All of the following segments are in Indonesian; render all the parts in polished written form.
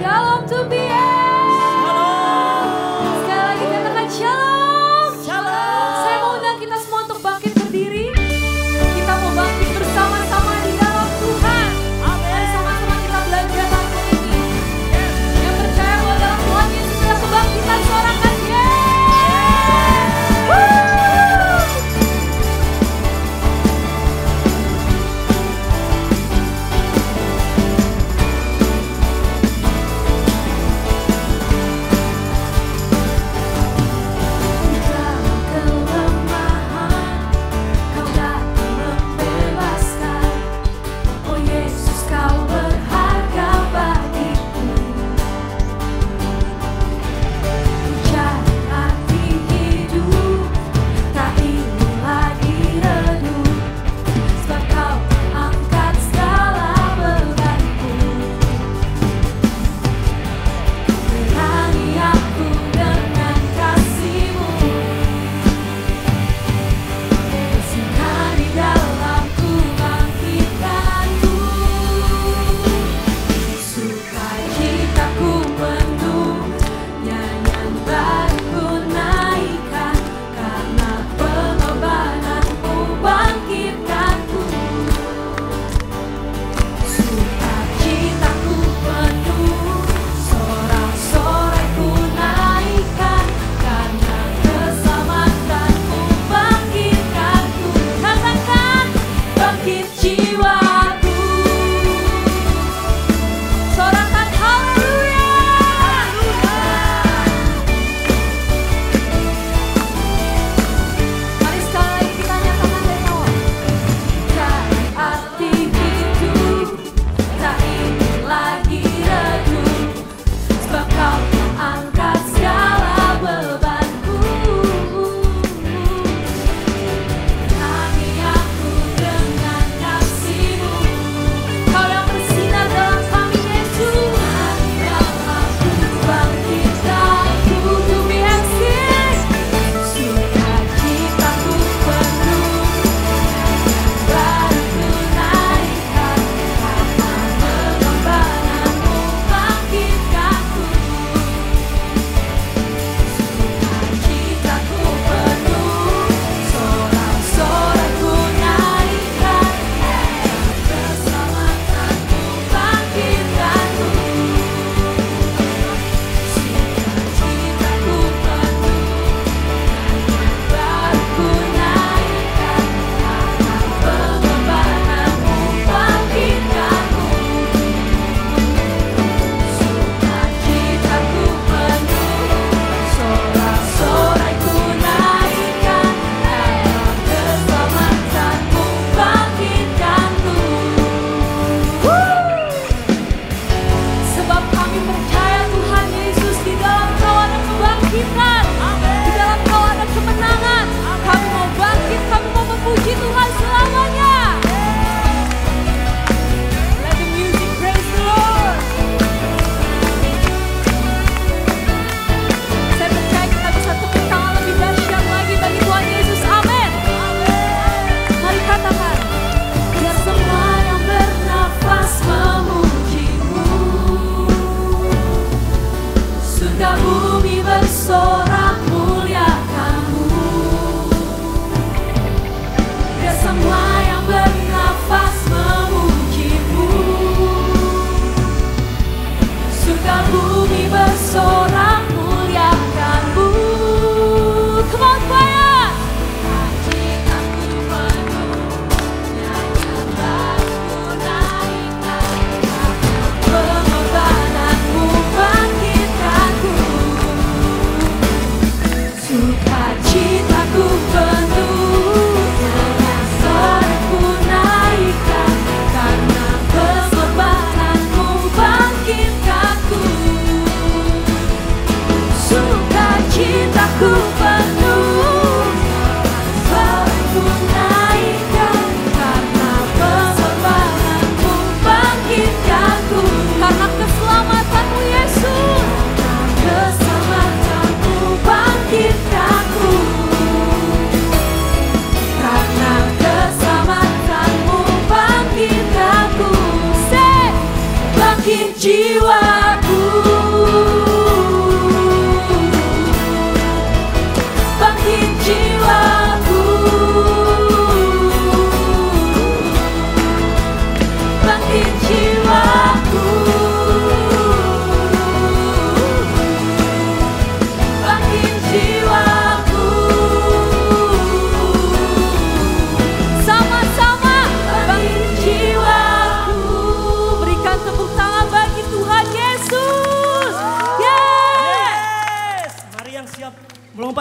Shalom to be sekali lagi katakan shalom. Saya mau undang kita semua untuk bangkit berdiri. Kita mau bangkit bersama-sama di dalam Tuhan. Mari sama-sama kita belajar lagu ini. Yang percaya bahwa dalam Tuhan Yesus ada kebangkitan, sorakan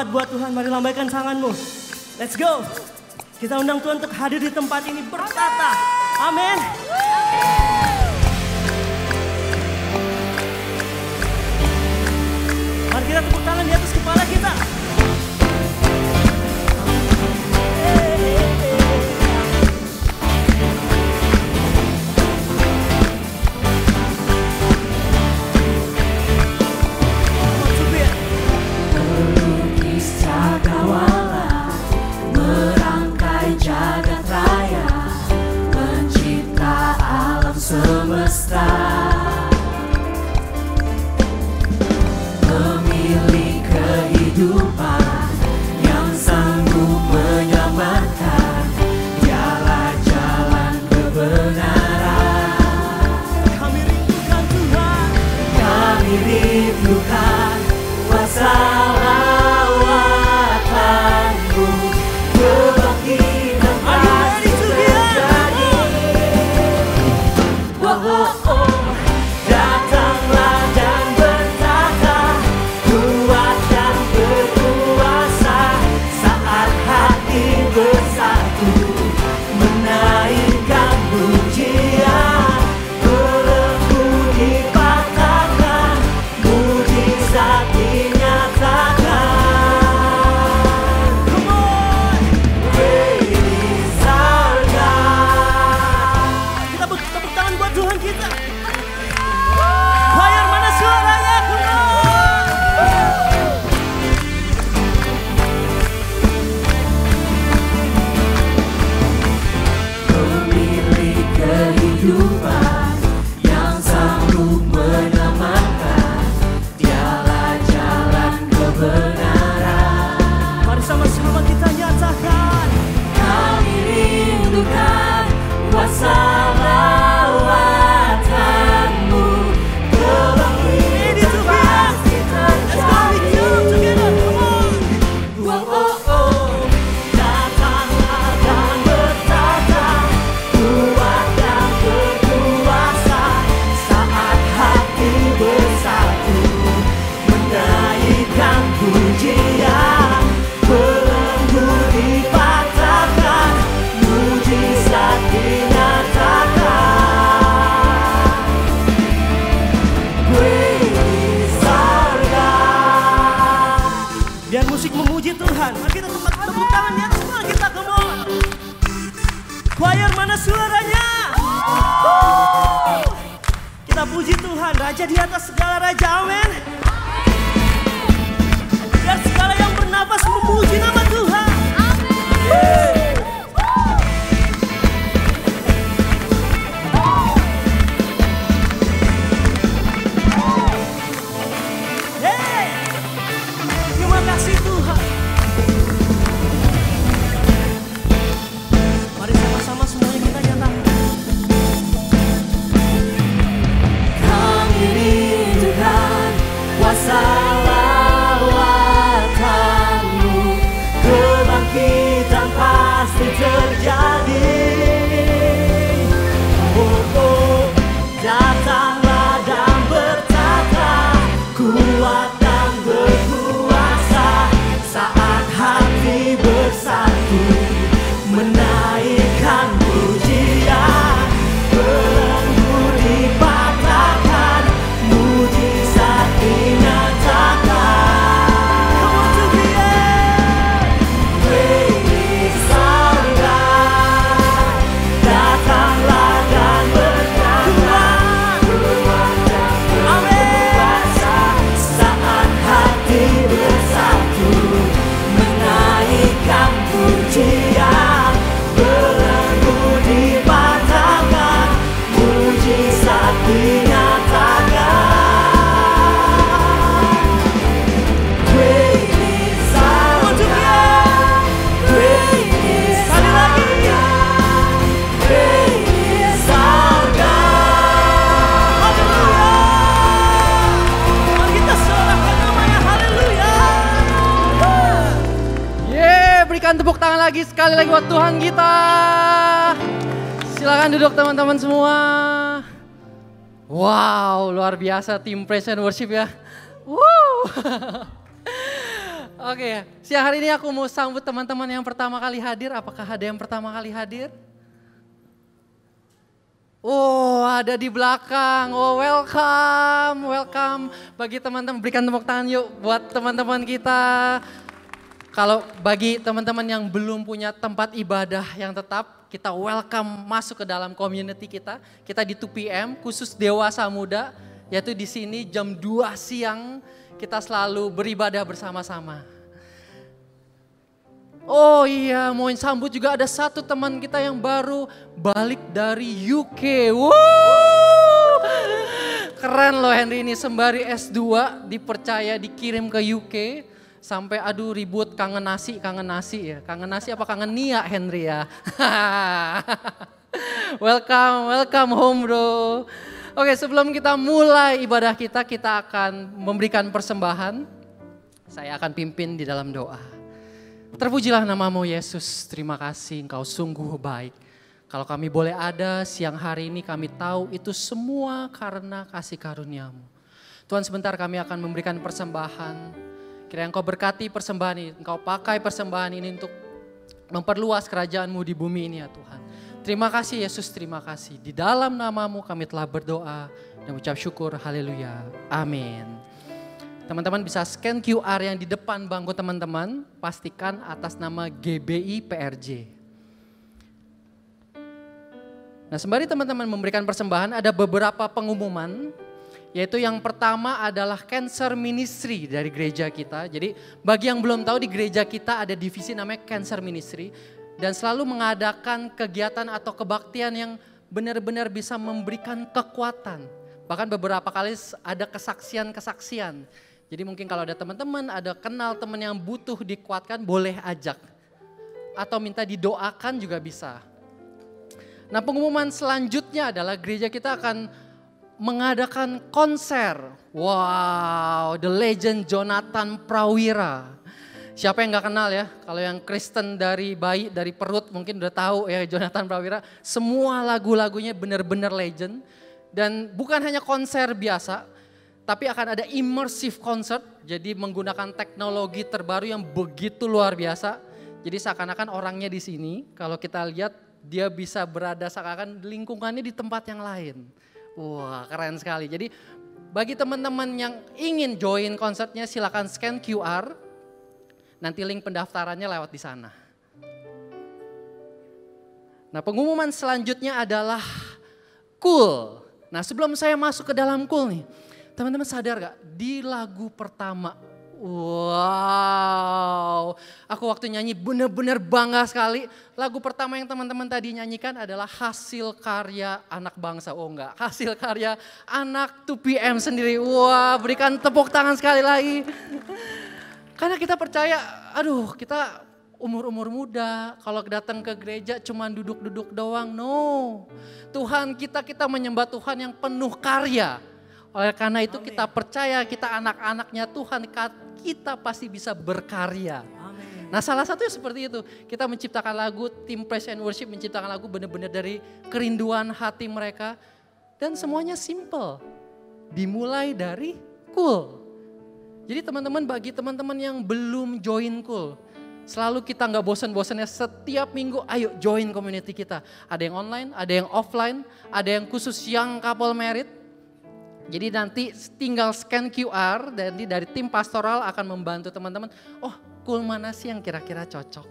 Selamat buat Tuhan, mari lambaikan tanganmu. Let's go. Kita undang Tuhan untuk hadir di tempat ini berkata, amin. Mari kita tepuk tangan di atas kepala kita. Semesta memilih kehidupan yang sanggup menyelamatkan, dialah jalan kebenaran. Kami rindukan Tuhan, kami rindukan kuasa lawatanmu, kebangkitan pasti terjadi. Datanglah dan bertata, kuat dan berkuasa, saat hati bersatu, menaikkan pujian, belenggu dipatahkan, mujizat dinyatakan. come on. Great is our God. Kita tepuk tangan buat Tuhan kita. Choir mana suaranya? Come on. Memilih kehidupan yang sanggup menyelamatkan, dialah jalan kebenaran. Mari sama-sama kita nyatakan. Kami rindukan kuasa lawatanmu, kebangkitan pasti terjadi. Datanglah dan bertata, kuat dan berkuasa, saat hati bersatu, menaikkan pujian, belenggu dipatahkan, mujizat dinyatakan. Great is our God. Biar musik memuji Tuhan. Mari kita tepuk tangan di atas kepala kita, come on. Choir mana suaranya? Kita puji Tuhan, Raja di atas segala raja, amin. Biar segala yang bernafas memuji nama Tuhan. Hey, terima kasih Tuhan. Mari sama-sama semuanya kita nyatakan. Kami rindukan kuasa lawatanmu, kebangkitan pasti terjadi. Datanglah dan bertata, kuat dan berkuasa, saat hati bersatu, menaikkan pujian, belenggu dipatahkan, mujizat dinyatakan. Come on to the end. Great is our God. Datanglah dan bertata, kuat dan berkuasa, saat hati bersatu, menaikkan pujian, belenggu dipatahkan, mujizat dinyatakan. Great is our God. Great is our God. Great is our God. Mari kita sorakan namanya, haleluya. Berikan tepuk tangan lagi sekali lagi buat Tuhan kita. Silakan duduk teman-teman semua. Wow, luar biasa tim praise and worship ya. Wow. Oke, siang hari ini aku mau sambut teman-teman yang pertama kali hadir. Apakah ada yang pertama kali hadir? Oh, ada di belakang. Oh, welcome, welcome. Bagi teman-teman, berikan tepuk tangan yuk buat teman-teman kita. Kalau bagi teman-teman yang belum punya tempat ibadah yang tetap, kita welcome masuk ke dalam community kita. Kita di 2PM, khusus dewasa muda, yaitu di sini jam 2 siang kita selalu beribadah bersama-sama. Oh iya, mau sambut juga ada satu teman kita yang baru balik dari UK. Wow! Keren loh Henry ini, sembari S2 dipercaya dikirim ke UK. Sampai aduh ribut kangen nasi ya. Kangen nasi apa kangen Nia Henry ya. Welcome home bro. Oke, sebelum kita mulai ibadah kita akan memberikan persembahan. Saya akan pimpin di dalam doa. Terpujilah namamu Yesus, terima kasih Engkau sungguh baik. Kalau kami boleh ada siang hari ini kami tahu itu semua karena kasih karuniamu. Tuhan sebentar kami akan memberikan persembahan. Kiranya Engkau berkati persembahan ini, Engkau pakai persembahan ini untuk memperluas kerajaan-Mu di bumi ini ya Tuhan. Terima kasih Yesus, terima kasih. Di dalam namamu kami telah berdoa dan ucap syukur, haleluya, amin. Teman-teman bisa scan QR yang di depan bangku teman-teman, pastikan atas nama GBI PRJ. Nah sembari teman-teman memberikan persembahan ada beberapa pengumuman. Yaitu yang pertama adalah Cancer Ministry dari gereja kita. Jadi bagi yang belum tahu di gereja kita ada divisi namanya Cancer Ministry. Dan selalu mengadakan kegiatan atau kebaktian yang benar-benar bisa memberikan kekuatan. Bahkan beberapa kali ada kesaksian-kesaksian. Jadi mungkin kalau ada teman-teman, ada kenal teman yang butuh dikuatkan boleh ajak. Atau minta didoakan juga bisa. Nah pengumuman selanjutnya adalah gereja kita akan mengadakan konser. Wow, the legend Jonathan Prawira. Siapa yang gak kenal ya? Kalau yang Kristen dari bayi, dari perut mungkin udah tahu ya Jonathan Prawira. Semua lagu-lagunya benar-benar legend. Dan bukan hanya konser biasa, tapi akan ada immersive concert. Jadi menggunakan teknologi terbaru yang begitu luar biasa. Jadi seakan-akan orangnya di sini, kalau kita lihat dia bisa berada seakan-akan lingkungannya di tempat yang lain. Wah keren sekali. Jadi bagi teman-teman yang ingin join konsernya silakan scan QR. Nanti link pendaftarannya lewat di sana. Nah pengumuman selanjutnya adalah Cool. Nah sebelum saya masuk ke dalam Cool nih. Teman-teman sadar gak di lagu pertama. Wow, aku waktu nyanyi benar-benar bangga sekali. Lagu pertama yang teman-teman tadi nyanyikan adalah hasil karya anak bangsa. Oh enggak, hasil karya anak 2PM sendiri. Wah, berikan tepuk tangan sekali lagi. Karena kita percaya, aduh kita umur-umur muda. Kalau datang ke gereja cuma duduk-duduk doang. No, Tuhan kita menyembah Tuhan yang penuh karya. Oleh karena itu kita percaya kita anak-anaknya Tuhan, kita pasti bisa berkarya. Amin. Nah salah satunya seperti itu, kita menciptakan lagu, tim Praise and Worship menciptakan lagu benar-benar dari kerinduan hati mereka. Dan semuanya simple, dimulai dari Cool. Jadi teman-teman bagi teman-teman yang belum join Cool, selalu kita gak bosan-bosannya setiap minggu ayo join community kita. Ada yang online, ada yang offline, ada yang khusus yang couple married. Jadi nanti tinggal scan QR dan dari tim pastoral akan membantu teman-teman. Oh Cool mana sih yang kira-kira cocok.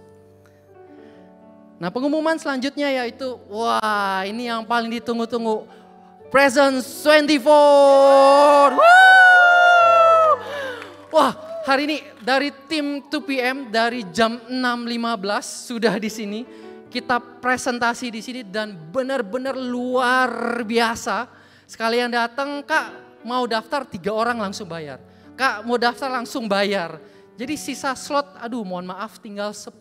Nah pengumuman selanjutnya yaitu, wah ini yang paling ditunggu-tunggu. Presence 24. Wah hari ini dari tim 2PM dari jam 6.15 sudah di sini. Kita presentasi di sini dan benar-benar luar biasa. Sekali yang datang, Kak mau daftar 3 orang langsung bayar. Kak mau daftar langsung bayar. Jadi sisa slot, aduh mohon maaf tinggal 10.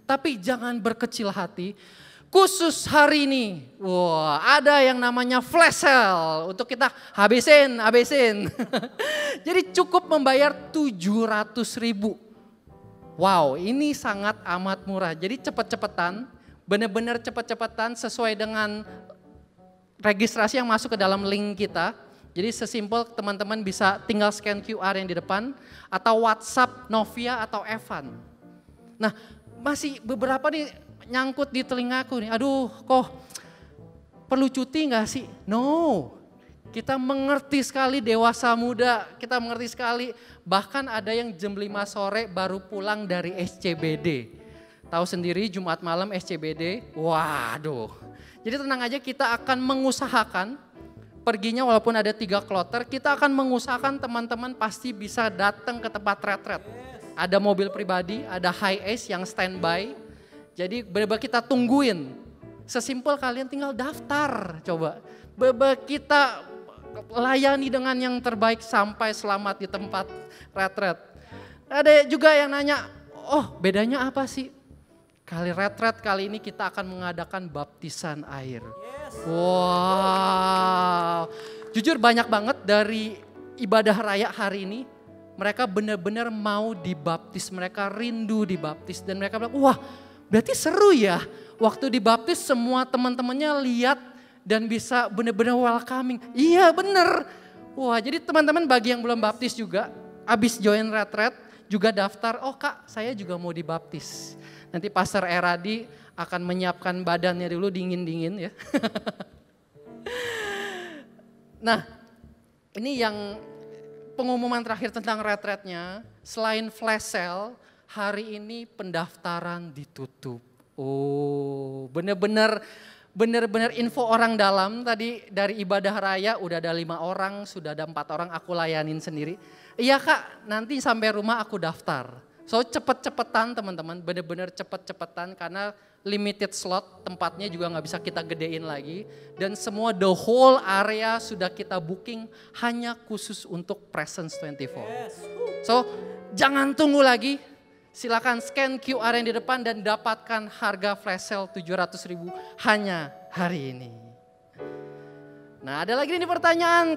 Tapi jangan berkecil hati. Khusus hari ini, wah ada yang namanya flash sale. Untuk kita habisin. Jadi cukup membayar 700.000. Wow ini sangat amat murah. Jadi cepet-cepetan, benar-benar cepet-cepetan sesuai dengan registrasi yang masuk ke dalam link kita. Jadi sesimpel teman-teman bisa tinggal scan QR yang di depan atau WhatsApp Novia atau Evan. Nah, masih beberapa nih nyangkut di telingaku nih. Aduh, kok perlu cuti gak sih? No, kita mengerti sekali dewasa muda, kita mengerti sekali. Bahkan ada yang jam 5 sore baru pulang dari SCBD. Tahu sendiri Jumat malam SCBD, waduh. Jadi tenang aja, kita akan mengusahakan perginya walaupun ada 3 kloter, kita akan mengusahakan teman-teman pasti bisa datang ke tempat retret. Ada mobil pribadi, ada Hi-Ace yang standby. Jadi benar-benar kita tungguin. Sesimpel kalian tinggal daftar, coba. Kita layani dengan yang terbaik sampai selamat di tempat retret. Ada juga yang nanya, oh bedanya apa sih? Kali retret kali ini kita akan mengadakan baptisan air. Wow, jujur banyak banget dari ibadah raya hari ini. Mereka benar-benar mau dibaptis, mereka rindu dibaptis. Dan mereka bilang, wah berarti seru ya. Waktu dibaptis semua teman-temannya lihat dan bisa benar-benar welcoming. Iya bener. Wah jadi teman-teman bagi yang belum baptis juga, abis join retret juga daftar, oh kak saya juga mau dibaptis. Nanti Pastor Eradi akan menyiapkan badannya dulu dingin-dingin ya. Nah ini yang pengumuman terakhir tentang retretnya. Selain flash sale, hari ini pendaftaran ditutup. Oh benar-benar info orang dalam. Tadi dari ibadah raya udah ada 5 orang, sudah ada 4 orang aku layanin sendiri. Iya kak nanti sampai rumah aku daftar. So cepet-cepetan teman-teman, benar-benar cepet-cepetan karena limited slot, tempatnya juga nggak bisa kita gedein lagi. Dan semua the whole area sudah kita booking hanya khusus untuk Presence 24. So jangan tunggu lagi, silakan scan QR yang di depan dan dapatkan harga flash sale 700.000 hanya hari ini. Nah ada lagi nih pertanyaan,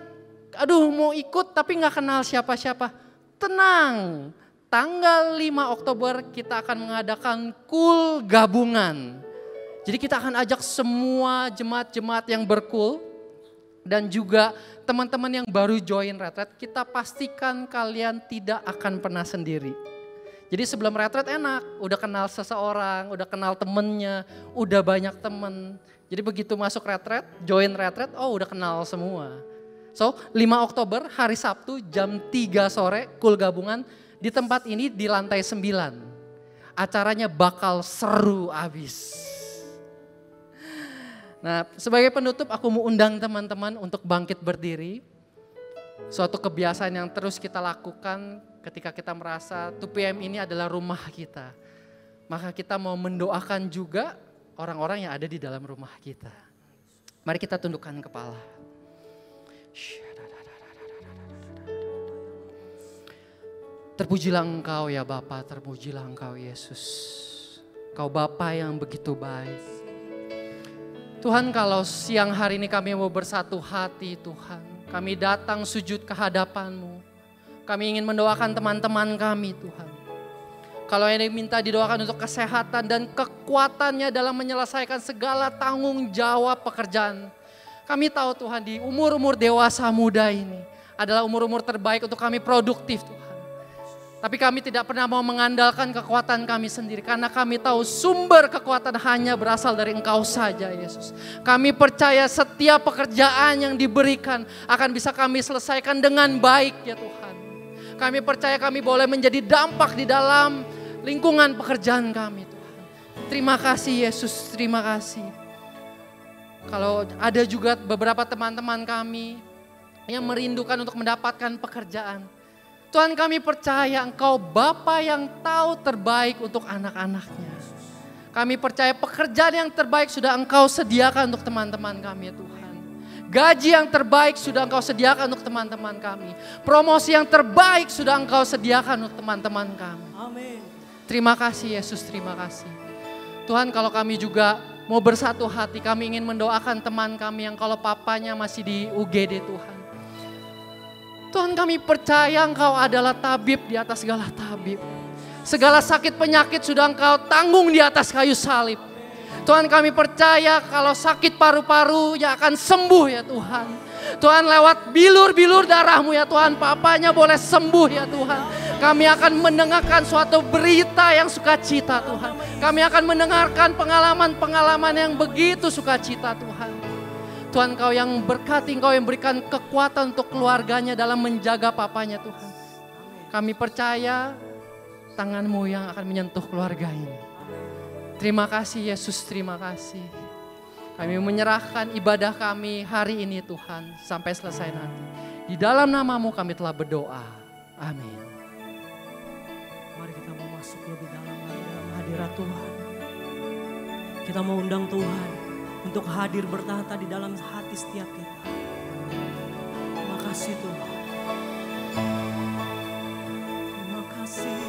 aduh mau ikut tapi nggak kenal siapa-siapa. Tenang. Tanggal 5 Oktober kita akan mengadakan kul gabungan. Jadi kita akan ajak semua jemaat-jemaat yang berkul dan juga teman-teman yang baru join retret, kita pastikan kalian tidak akan pernah sendiri. Jadi sebelum retret enak, udah kenal seseorang, udah kenal temennya, udah banyak temen. Jadi begitu masuk retret, join retret, oh udah kenal semua. So 5 Oktober hari Sabtu jam 3 sore kul gabungan. Di tempat ini di lantai 9, acaranya bakal seru abis. Nah sebagai penutup aku mau undang teman-teman untuk bangkit berdiri. Suatu kebiasaan yang terus kita lakukan ketika kita merasa 2PM ini adalah rumah kita. Maka kita mau mendoakan juga orang-orang yang ada di dalam rumah kita. Mari kita tundukkan kepala. Terpujilah Engkau ya Bapa, terpujilah Engkau Yesus. Engkau Bapa yang begitu baik. Tuhan kalau siang hari ini kami mau bersatu hati Tuhan. Kami datang sujud ke hadapan-Mu. Kami ingin mendoakan teman-teman kami Tuhan. Kalau yang minta didoakan untuk kesehatan dan kekuatannya dalam menyelesaikan segala tanggung jawab pekerjaan. Kami tahu Tuhan di umur-umur dewasa muda ini adalah umur-umur terbaik untuk kami produktif Tuhan. Tapi kami tidak pernah mau mengandalkan kekuatan kami sendiri. Karena kami tahu sumber kekuatan hanya berasal dari Engkau saja Yesus. Kami percaya setiap pekerjaan yang diberikan akan bisa kami selesaikan dengan baik ya Tuhan. Kami percaya kami boleh menjadi dampak di dalam lingkungan pekerjaan kami Tuhan. Terima kasih Yesus, terima kasih. Kalau ada juga beberapa teman-teman kami yang merindukan untuk mendapatkan pekerjaan. Tuhan kami percaya Engkau Bapa yang tahu terbaik untuk anak-anaknya. Kami percaya pekerjaan yang terbaik sudah Engkau sediakan untuk teman-teman kami ya Tuhan. Gaji yang terbaik sudah Engkau sediakan untuk teman-teman kami. Promosi yang terbaik sudah Engkau sediakan untuk teman-teman kami. Amin. Terima kasih Yesus, terima kasih. Tuhan kalau kami juga mau bersatu hati, kami ingin mendoakan teman kami yang kalau papanya masih di UGD Tuhan. Tuhan kami percaya Engkau adalah tabib di atas segala tabib. Segala sakit penyakit sudah Engkau tanggung di atas kayu salib. Tuhan kami percaya kalau sakit paru-paru ya akan sembuh ya Tuhan. Tuhan lewat bilur-bilur darah-Mu ya Tuhan, papanya boleh sembuh ya Tuhan. Kami akan mendengarkan suatu berita yang sukacita Tuhan. Kami akan mendengarkan pengalaman-pengalaman yang begitu sukacita Tuhan. Tuhan Kau yang berkati, Kau yang berikan kekuatan untuk keluarganya dalam menjaga papanya Tuhan. Kami percaya tangan-Mu yang akan menyentuh keluarga ini. Terima kasih Yesus, terima kasih. Kami menyerahkan ibadah kami hari ini Tuhan sampai selesai nanti. Di dalam nama-Mu kami telah berdoa. Amin. Mari kita mau masuk lebih dalam lagi dalam hadirat Tuhan. Kita mau undang Tuhan untuk hadir bertahta di dalam hati setiap kita. Terima kasih Tuhan. Terima kasih.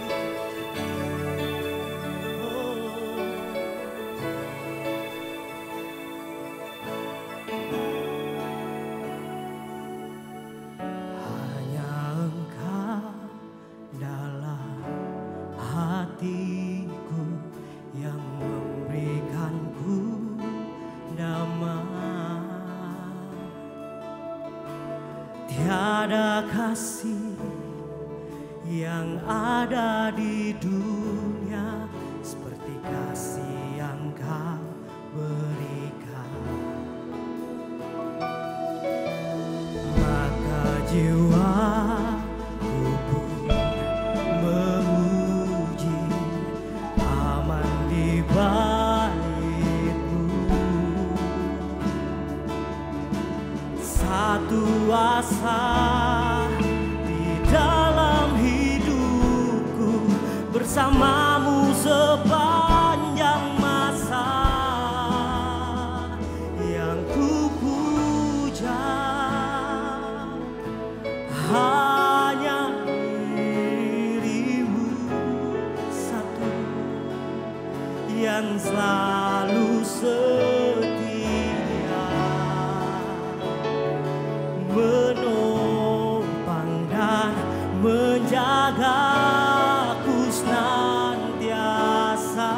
Tiada kasih yang ada di dunia seperti kasih yang Kau berikan. Maka jiwaku pun memuji, aman di bait-Mu. Satu asa di dalam hidupku, bersama-Mu sepanjang masa. Yang ku puja hanya diri-Mu satu, yang selalu setia, menopang dan menjagaku senantiasa.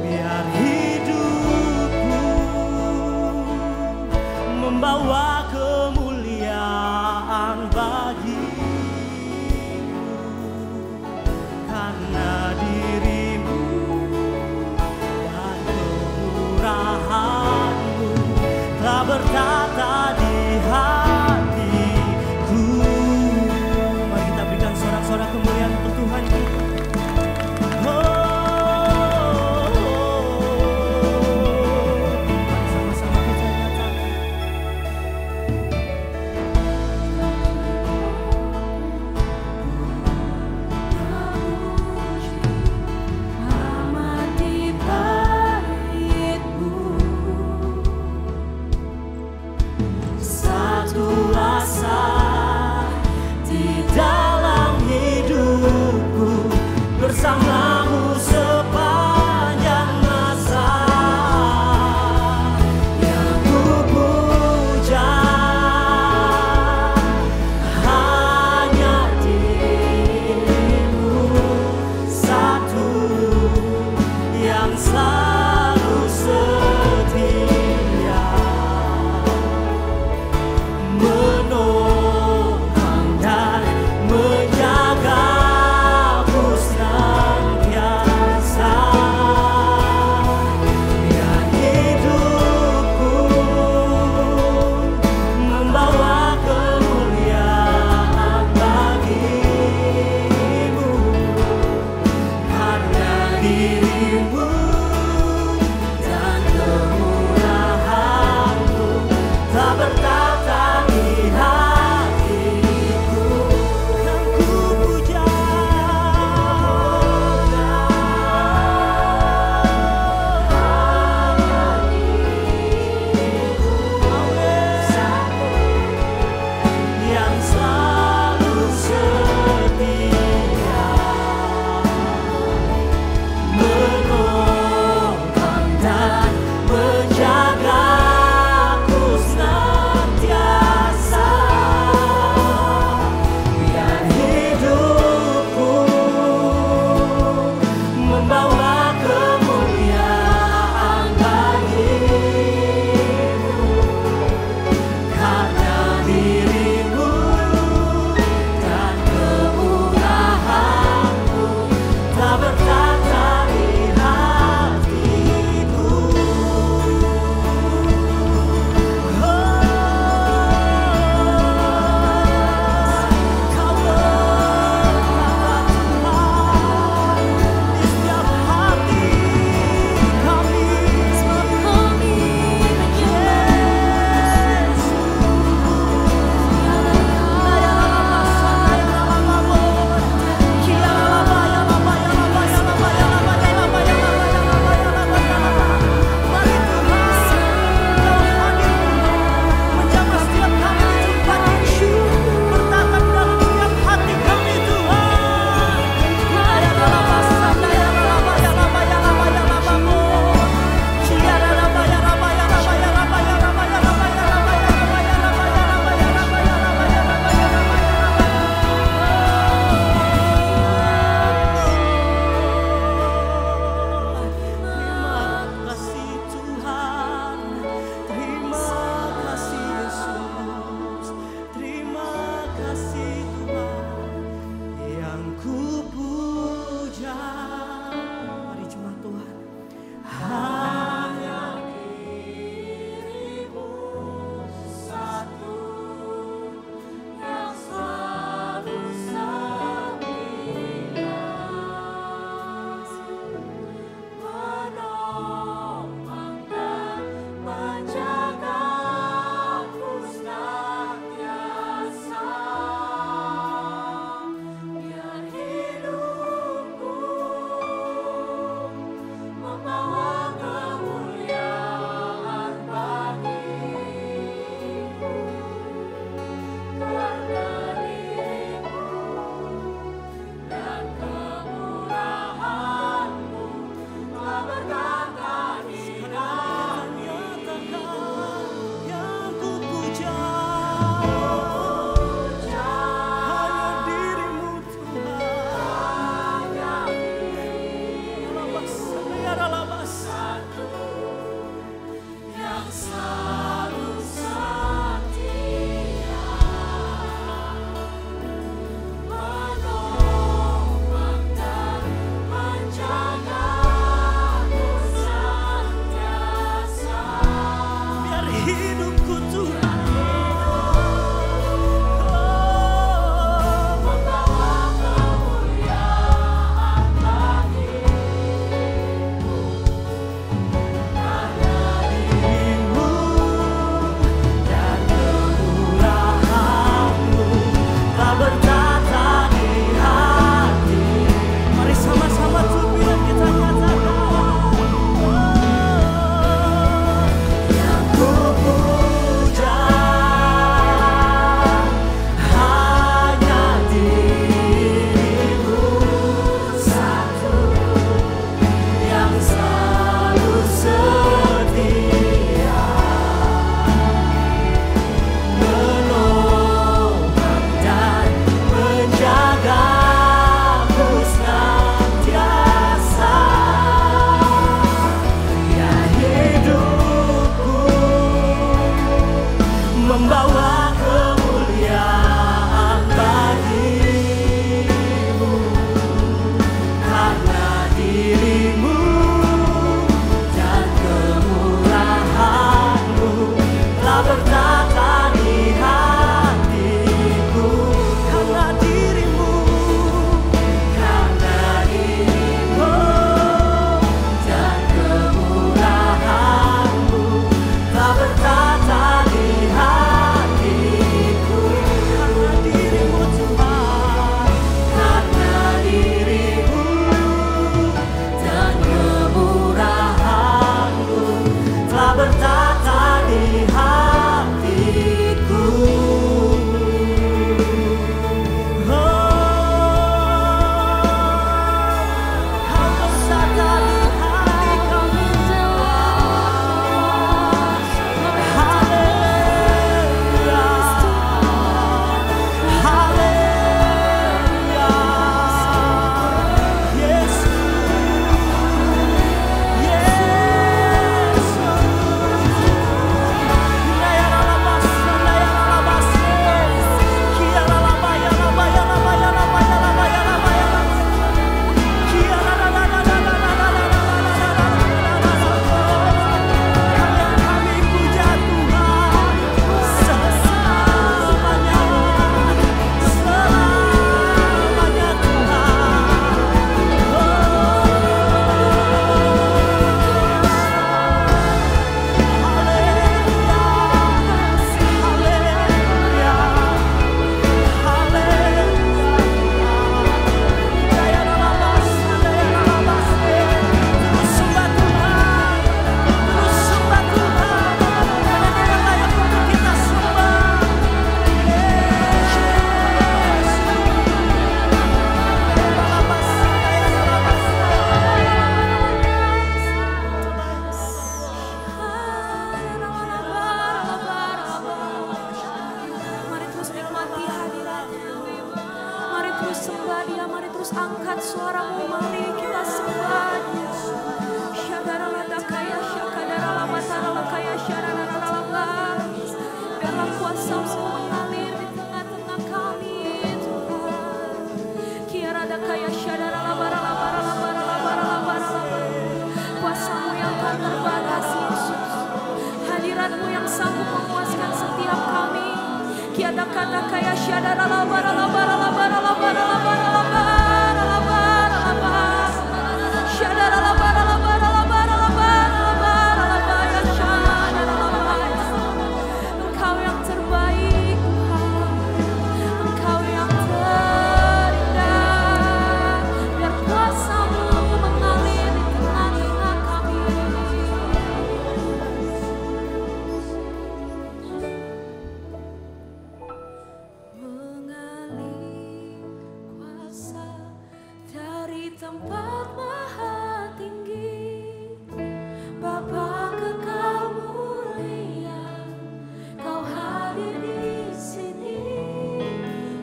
Biar hidupku membawa kemuliaan bagi-Mu, karena diri-Mu dan kemurahan-Mu telah bertata di hatiku. Mari terus sembah Dia, mari terus angkat suaramu, mari kita sembah Dia. Syadaradakaya syakadaralamatalalakaya syadaralalaba. Biarlah kuasa-Mu mengalir di tengah-tengah kami Tuhan. Kiaradakaya syadaralalabaralalabaralalabaralalaba. Kuasa-Mu yang tak terbatas Yesus, hadirat-Mu yang sanggup memuaskan setiap kami. Kiada kata kaya Engkau yang terbaik Tuhan, Engkau yang terindah. Biar kuasa-Mu mengalir di tengah-tengah kami. Mengalir kuasa dari tempat maha tinggi, Bapa kekal mulia, Kau hadir di sini,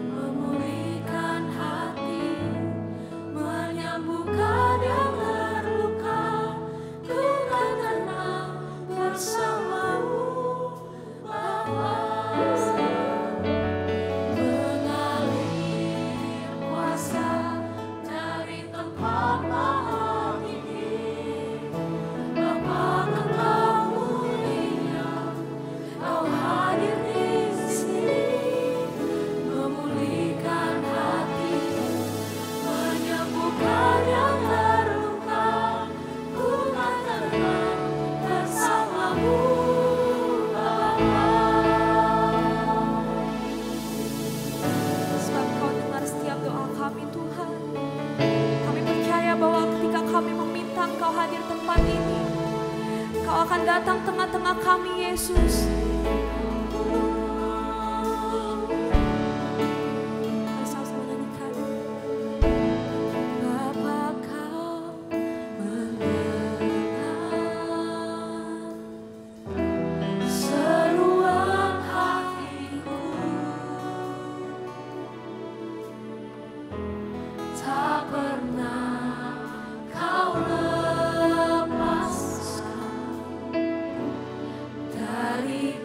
memulihkan hati, menyembuhkan yang terluka. Ku kan tenang bersama-Mu, Bapa. Mengalir kuasa dari tempat maha tinggi, Bapa kekal mulia, Kau hadir di sini, memulihkan hati, menyembuhkan yang terluka. Ku kan tenang bersama-Mu, Bapa. Sebab Kau dengar setiap doa kami Tuhan. Kami percaya bahwa ketika kami meminta Engkau hadir tempat ini, Kau akan datang tengah-tengah kami Yesus. Mari sama-sama nyanyikan. Bapa Kau mendengar seruan hatiku, tak pernah Kau lepaskan dari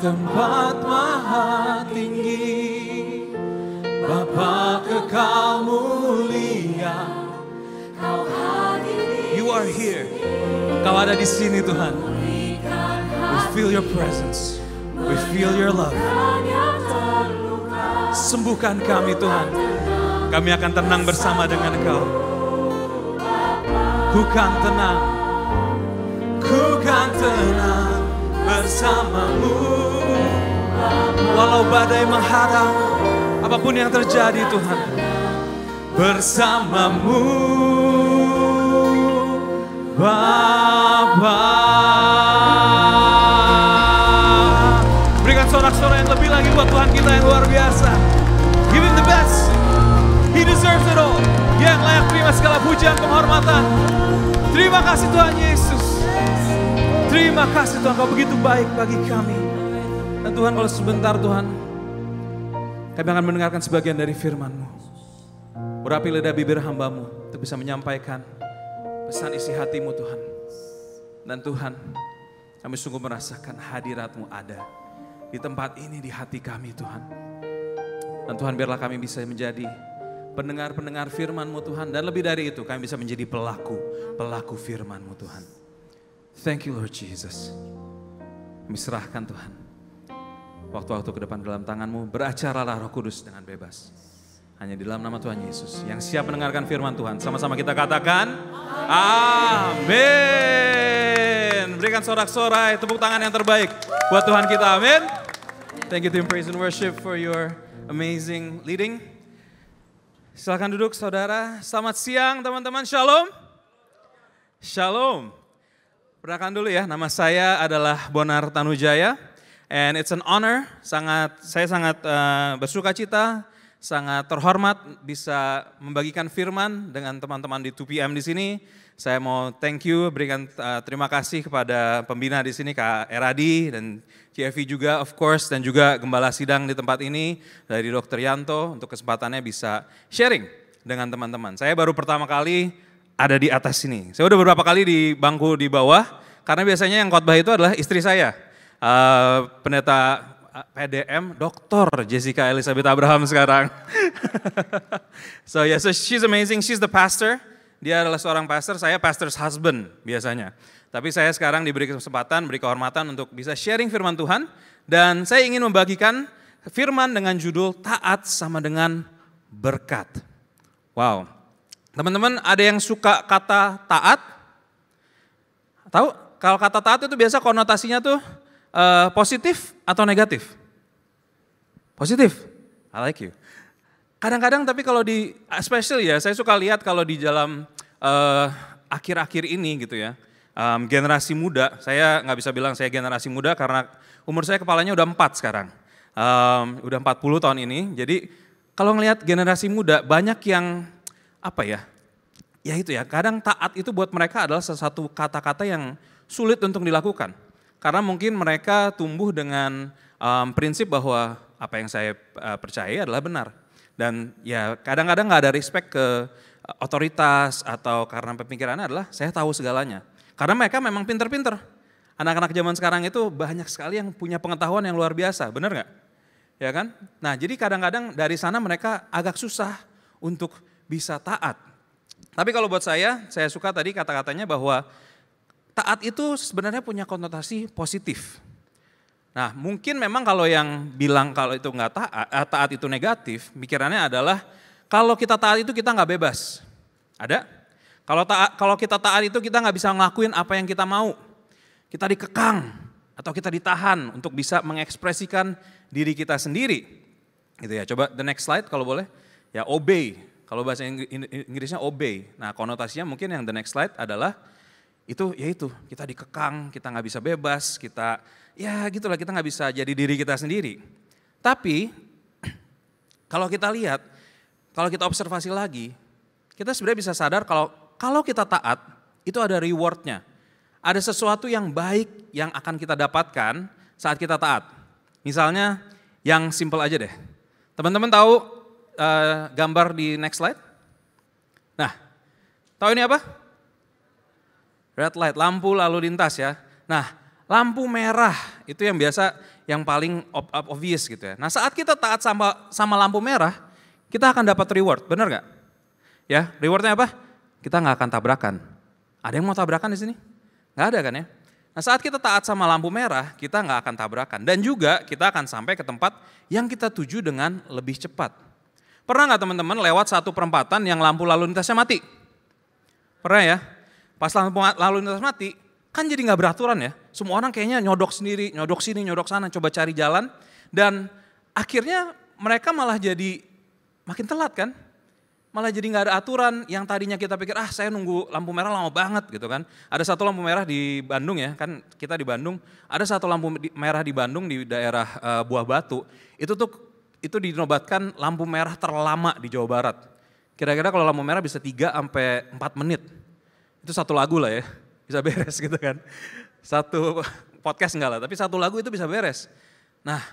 tempat maha tinggi, Bapa kekal mulia. You are here. Kau ada di sini Tuhan. We feel your presence. We feel your love. Sembuhkan kami Tuhan. Kami akan tenang bersama dengan Kau. Ku kan tenang. Ku kan tenang bersamamu. Walau badai menghadang, apapun yang terjadi Tuhan, bersamamu Bapa. Berikan sorak-sorai yang lebih lagi buat Tuhan kita yang luar biasa. Give him the best. He deserves it all. Dia yang layak terima segala pujian penghormatan. Terima kasih Tuhan Yesus. Terima kasih Tuhan, Kau begitu baik bagi kami. Dan Tuhan, kalau sebentar Tuhan, kami akan mendengarkan sebagian dari firman-Mu. Urapi lidah bibir hamba-Mu untuk bisa menyampaikan pesan isi hati-Mu Tuhan. Dan Tuhan, kami sungguh merasakan hadirat-Mu ada di tempat ini, di hati kami Tuhan. Dan Tuhan, biarlah kami bisa menjadi pendengar-pendengar firman-Mu Tuhan. Dan lebih dari itu, kami bisa menjadi pelaku firman-Mu Tuhan. Thank you Lord Jesus. Kami serahkan Tuhan waktu-waktu ke depan dalam tangan-Mu. Beracaralah Roh Kudus dengan bebas. Hanya di dalam nama Tuhan Yesus yang siap mendengarkan firman Tuhan. Sama-sama kita katakan amin. Berikan sorak-sorai, tepuk tangan yang terbaik buat Tuhan kita, amin. Thank you team praise and worship for your amazing leading. Silakan duduk saudara. Selamat siang teman-teman, shalom. Shalom. Perkenalkan dulu ya, nama saya adalah Bonar Tanujaya. And it's an honor, saya sangat bersuka cita, sangat terhormat bisa membagikan firman dengan teman-teman di 2PM di sini. Saya mau thank you, berikan terima kasih kepada pembina di sini, Kak Eradi dan CFV juga of course, dan juga Gembala Sidang di tempat ini dari Dr. Yanto untuk kesempatannya bisa sharing dengan teman-teman. Saya baru pertama kali ada di atas sini. Saya udah beberapa kali di bangku di bawah, karena biasanya yang khotbah itu adalah istri saya. Pendeta PDM, Dr. Jessica Elizabeth Abraham sekarang. So she's amazing, she's the pastor. Dia adalah seorang pastor, saya pastor's husband biasanya. Tapi saya sekarang diberi kesempatan, beri kehormatan untuk bisa sharing firman Tuhan. Dan saya ingin membagikan firman dengan judul taat sama dengan berkat. Wow, teman-teman ada yang suka kata taat? Tahu? Kalau kata taat itu biasa konotasinya tuh positif atau negatif? Positif, I like you. Kadang-kadang tapi kalau di, especially ya, saya suka lihat kalau di dalam akhir-akhir ini gitu ya, generasi muda, saya nggak bisa bilang saya generasi muda karena umur saya kepalanya udah 4 sekarang. Udah 40 tahun ini, jadi kalau ngelihat generasi muda banyak yang apa ya itu ya, kadang taat itu buat mereka adalah sesuatu kata-kata yang sulit untuk dilakukan. Karena mungkin mereka tumbuh dengan prinsip bahwa apa yang saya percaya adalah benar. Dan ya kadang-kadang gak ada respect ke otoritas atau karena pemikirannya adalah saya tahu segalanya. Karena mereka memang pinter-pinter. Anak-anak zaman sekarang itu banyak sekali yang punya pengetahuan yang luar biasa, benar gak? Ya kan? Nah jadi kadang-kadang dari sana mereka agak susah untuk bisa taat. Tapi kalau buat saya suka tadi kata-katanya bahwa taat itu sebenarnya punya konotasi positif. Nah mungkin memang kalau yang bilang kalau itu nggak taat itu negatif, pikirannya adalah kalau kita taat itu kita nggak bebas. Ada? Kalau kita taat itu kita nggak bisa ngelakuin apa yang kita mau. Kita dikekang atau kita ditahan untuk bisa mengekspresikan diri kita sendiri. Gitu ya. Coba the next slide kalau boleh. Ya obey. Kalau bahasa Inggrisnya obey. Nah konotasinya mungkin yang the next slide adalah itu kita dikekang, kita nggak bisa bebas, kita ya gitulah, kita nggak bisa jadi diri kita sendiri. Tapi kalau kita lihat, kalau kita observasi lagi, kita sebenarnya bisa sadar kalau kita taat itu ada rewardnya, ada sesuatu yang baik yang akan kita dapatkan saat kita taat. Misalnya yang simple aja deh, teman-teman tahu gambar di next slide? Nah, tahu ini apa? Red light, lampu lalu lintas ya. Nah, lampu merah itu yang biasa yang paling obvious gitu ya. Nah saat kita taat sama lampu merah, kita akan dapat reward, benar gak? Ya, rewardnya apa? Kita gak akan tabrakan. Ada yang mau tabrakan di sini? Gak ada kan ya? Nah saat kita taat sama lampu merah, kita gak akan tabrakan. Dan juga kita akan sampai ke tempat yang kita tuju dengan lebih cepat. Pernah gak teman-teman lewat satu perempatan yang lampu lalu lintasnya mati? Pernah ya? Pas lampu lalu lintas mati, kan jadi gak beraturan ya. Semua orang kayaknya nyodok sendiri, nyodok sini, nyodok sana, coba cari jalan. Dan akhirnya mereka malah jadi makin telat kan. Malah jadi gak ada aturan yang tadinya kita pikir, saya nunggu lampu merah lama banget gitu kan. Ada satu lampu merah di Bandung ya, kan kita di Bandung. Ada satu lampu merah di Bandung di daerah Buah Batu. Itu dinobatkan lampu merah terlama di Jawa Barat. Kira-kira kalau lampu merah bisa 3 sampai 4 menit. Itu satu lagu lah ya, bisa beres gitu kan. Satu podcast enggak lah, tapi satu lagu itu bisa beres. Nah,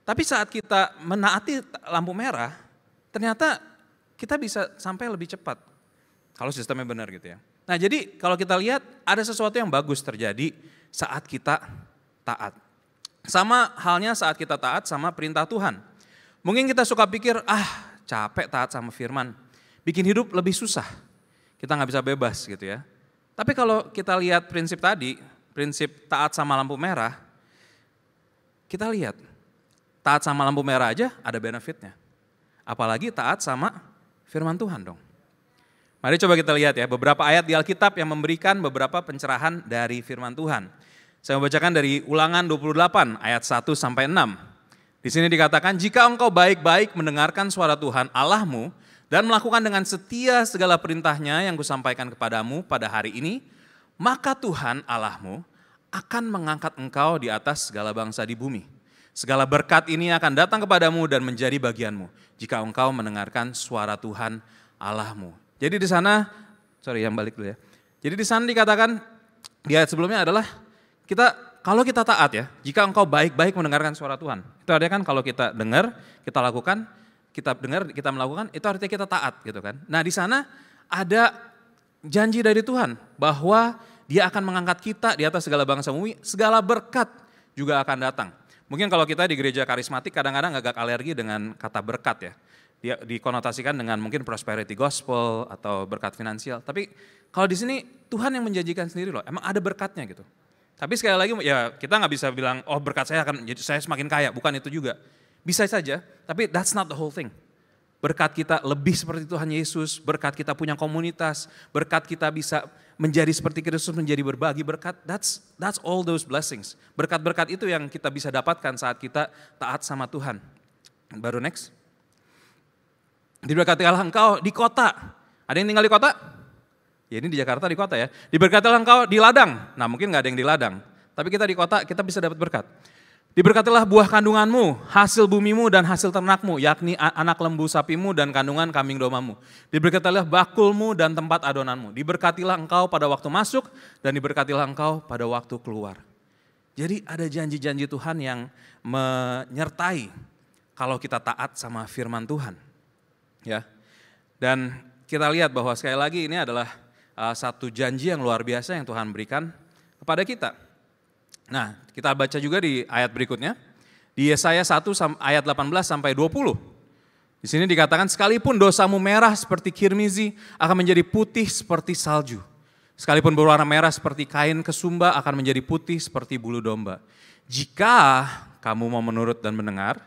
tapi saat kita menaati lampu merah, ternyata kita bisa sampai lebih cepat. Kalau sistemnya benar gitu ya. Nah jadi kalau kita lihat ada sesuatu yang bagus terjadi saat kita taat. Sama halnya saat kita taat sama perintah Tuhan. Mungkin kita suka pikir, capek taat sama firman. Bikin hidup lebih susah. Kita gak bisa bebas gitu ya. Tapi kalau kita lihat prinsip tadi, prinsip taat sama lampu merah, kita lihat taat sama lampu merah aja ada benefitnya. Apalagi taat sama firman Tuhan dong. Mari coba kita lihat ya beberapa ayat di Alkitab yang memberikan beberapa pencerahan dari firman Tuhan. Saya membacakan dari Ulangan 28 ayat 1 sampai 6. Di sini dikatakan, jika engkau baik-baik mendengarkan suara Tuhan Allahmu dan melakukan dengan setia segala perintahnya yang kusampaikan kepadamu pada hari ini, maka Tuhan Allahmu akan mengangkat engkau di atas segala bangsa di bumi. Segala berkat ini akan datang kepadamu dan menjadi bagianmu jika engkau mendengarkan suara Tuhan Allahmu. Jadi di sana, yang balik dulu ya. Jadi di sana dikatakan di ayat sebelumnya adalah kalau kita taat ya, jika engkau baik-baik mendengarkan suara Tuhan. Itu artinya kan kalau kita dengar, kita lakukan, kita dengar, kita melakukan, itu artinya kita taat gitu kan. Nah di sana ada janji dari Tuhan bahwa Dia akan mengangkat kita di atas segala bangsa bumi, segala berkat juga akan datang. Mungkin kalau kita di gereja karismatik kadang-kadang agak alergi dengan kata berkat ya. Dia dikonotasikan dengan mungkin prosperity gospel atau berkat finansial. Tapi kalau di sini Tuhan yang menjanjikan sendiri loh, emang ada berkatnya gitu. Tapi sekali lagi ya kita nggak bisa bilang berkat saya akan jadi saya semakin kaya, bukan itu juga. Bisa saja, tapi that's not the whole thing. Berkat kita lebih seperti Tuhan Yesus, berkat kita punya komunitas, berkat kita bisa menjadi seperti Kristus, menjadi berbagi berkat, that's all those blessings. Berkat-berkat itu yang kita bisa dapatkan saat kita taat sama Tuhan. Baru next. Diberkatilah engkau di kota. Ada yang tinggal di kota? Ya ini di Jakarta di kota ya. Diberkatilah engkau di ladang. Nah mungkin gak ada yang di ladang. Tapi kita di kota kita bisa dapat berkat. Diberkatilah buah kandunganmu, hasil bumimu dan hasil ternakmu, yakni anak lembu sapimu dan kandungan kambing domamu. Diberkatilah bakulmu dan tempat adonanmu. Diberkatilah engkau pada waktu masuk dan diberkatilah engkau pada waktu keluar. Jadi ada janji-janji Tuhan yang menyertai kalau kita taat sama firman Tuhan. Ya. Dan kita lihat bahwa sekali lagi ini adalah satu janji yang luar biasa yang Tuhan berikan kepada kita. Nah, kita baca juga di ayat berikutnya. Di Yesaya 1 ayat 18 sampai 20. Di sini dikatakan sekalipun dosamu merah seperti kirmizi akan menjadi putih seperti salju. Sekalipun berwarna merah seperti kain kesumba akan menjadi putih seperti bulu domba. Jika kamu mau menurut dan mendengar,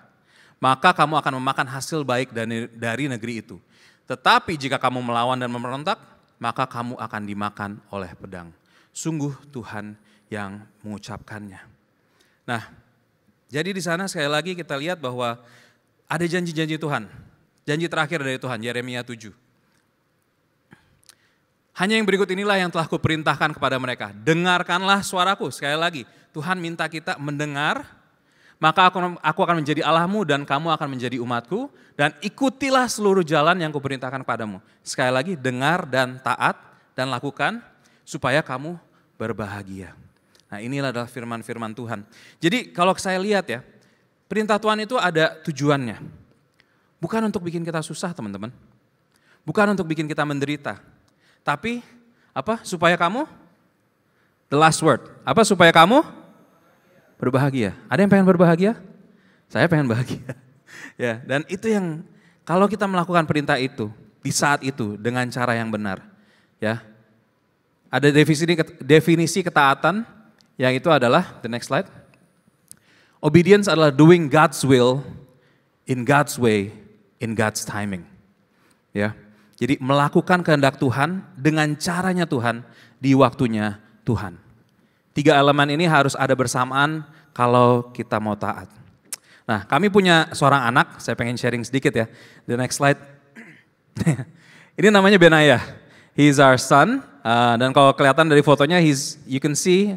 maka kamu akan memakan hasil baik dari negeri itu. Tetapi jika kamu melawan dan memberontak, maka kamu akan dimakan oleh pedang. Sungguh Tuhan yang mengucapkannya. Nah, jadi di sana sekali lagi kita lihat bahwa ada janji-janji Tuhan. Janji terakhir dari Tuhan, Yeremia 7. Hanya yang berikut inilah yang telah kuperintahkan kepada mereka. Dengarkanlah suaraku. Sekali lagi, Tuhan minta kita mendengar, maka aku akan menjadi Allahmu dan kamu akan menjadi umatku. Dan ikutilah seluruh jalan yang kuperintahkan kepadamu. Sekali lagi, dengar dan taat dan lakukan supaya kamu berbahagia. Nah inilah adalah firman-firman Tuhan. Jadi kalau saya lihat ya, perintah Tuhan itu ada tujuannya. Bukan untuk bikin kita susah teman-teman. Bukan untuk bikin kita menderita. Tapi supaya kamu, the last word, supaya kamu berbahagia. Ada yang pengen berbahagia? Saya pengen bahagia. Ya, dan itu yang kalau kita melakukan perintah itu di saat itu dengan cara yang benar, ya. Ada definisi ketaatan yang itu adalah the next slide. Obedience adalah doing God's will in God's way in God's timing. Ya. Jadi melakukan kehendak Tuhan dengan caranya Tuhan di waktunya Tuhan. 3 elemen ini harus ada bersamaan kalau kita mau taat. Nah, kami punya seorang anak, saya pengen sharing sedikit ya. The next slide. Ini namanya Benaya. He's our son. Dan kalau kelihatan dari fotonya, you can see,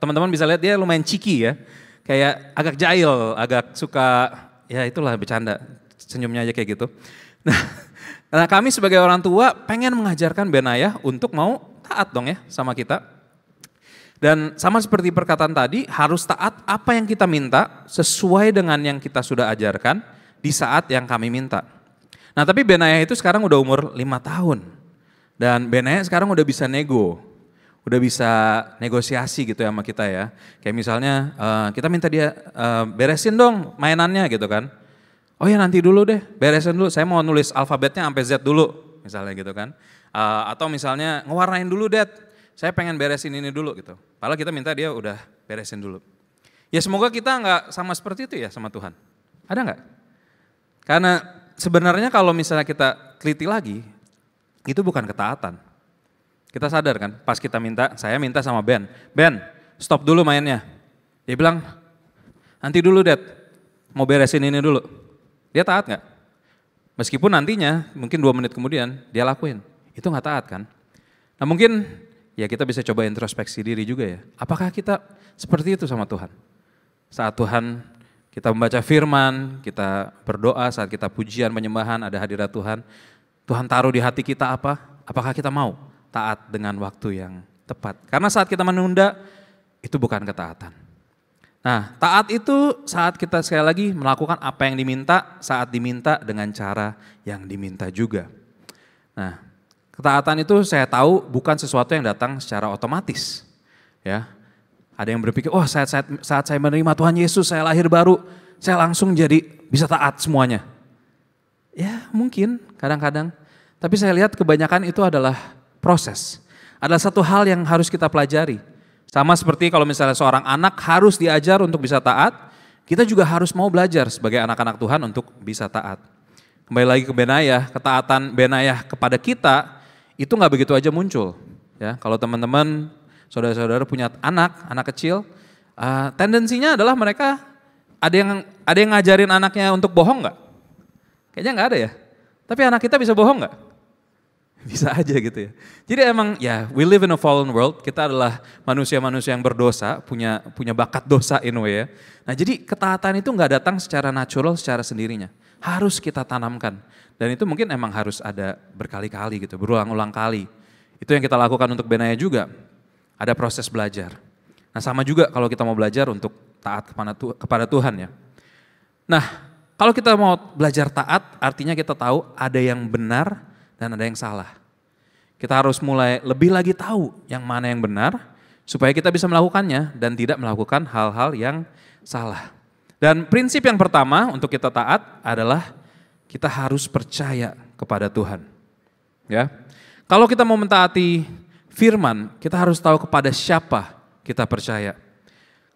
teman-teman bisa lihat dia lumayan cheeky ya. Kayak agak jahil, agak suka, ya itulah bercanda. Senyumnya aja kayak gitu. Nah, kami sebagai orang tua pengen mengajarkan Benaya untuk mau taat dong ya sama kita. Dan sama seperti perkataan tadi, harus taat apa yang kita minta sesuai dengan yang kita sudah ajarkan di saat yang kami minta. Nah tapi Benaya itu sekarang udah umur 5 tahun. Dan Benaya sekarang udah bisa udah bisa negosiasi gitu ya sama kita ya. Kayak misalnya kita minta dia beresin dong mainannya gitu kan. Oh ya nanti dulu deh, beresin dulu, saya mau nulis alfabetnya sampai Z dulu misalnya gitu kan. Atau misalnya ngewarnain dulu Dad. Saya pengen beresin ini dulu gitu. Padahal kita minta dia udah beresin dulu. Ya semoga kita nggak sama seperti itu ya sama Tuhan. Ada nggak? Karena sebenarnya kalau misalnya kita teliti lagi, itu bukan ketaatan. Kita sadar kan, pas kita minta, saya minta sama Ben stop dulu mainnya. Dia bilang, nanti dulu Dad, mau beresin ini dulu. Dia taat nggak? Meskipun nantinya, mungkin 2 menit kemudian, dia lakuin. Itu nggak taat kan? Nah mungkin ya kita bisa coba introspeksi diri juga ya. Apakah kita seperti itu sama Tuhan? Saat Tuhan kita membaca firman, kita berdoa, saat kita pujian, penyembahan, ada hadirat Tuhan. Tuhan taruh di hati kita apa? Apakah kita mau taat dengan waktu yang tepat? Karena saat kita menunda, itu bukan ketaatan. Nah taat itu saat kita sekali lagi melakukan apa yang diminta, saat diminta dengan cara yang diminta juga. Nah ketaatan itu saya tahu bukan sesuatu yang datang secara otomatis. Ya, ada yang berpikir, oh saat saya menerima Tuhan Yesus, saya lahir baru, saya langsung jadi bisa taat semuanya. Ya mungkin kadang-kadang, tapi saya lihat kebanyakan itu adalah proses. Adalah satu hal yang harus kita pelajari. Sama seperti kalau misalnya seorang anak harus diajar untuk bisa taat, kita juga harus mau belajar sebagai anak-anak Tuhan untuk bisa taat. Kembali lagi ke Benaya, ketaatan Benaya kepada kita, itu nggak begitu aja muncul. Ya, kalau teman-teman, saudara-saudara punya anak kecil, tendensinya adalah mereka ada yang ngajarin anaknya untuk bohong nggak? Kayaknya nggak ada ya. Tapi anak kita bisa bohong nggak? Bisa aja gitu ya. Jadi emang ya we live in a fallen world. Kita adalah manusia-manusia yang berdosa, punya bakat dosa in a way ya. Nah jadi ketaatan itu nggak datang secara natural, secara sendirinya. Harus kita tanamkan. Dan itu mungkin emang harus ada berkali-kali gitu, berulang-ulang kali. Itu yang kita lakukan untuk Benaya juga. Ada proses belajar. Nah sama juga kalau kita mau belajar untuk taat kepada Tuhan ya. Nah kalau kita mau belajar taat artinya kita tahu ada yang benar dan ada yang salah. Kita harus mulai lebih lagi tahu yang mana yang benar supaya kita bisa melakukannya dan tidak melakukan hal-hal yang salah. Dan prinsip yang pertama untuk kita taat adalah kita harus percaya kepada Tuhan. Ya. Kalau kita mau mentaati firman, kita harus tahu kepada siapa kita percaya.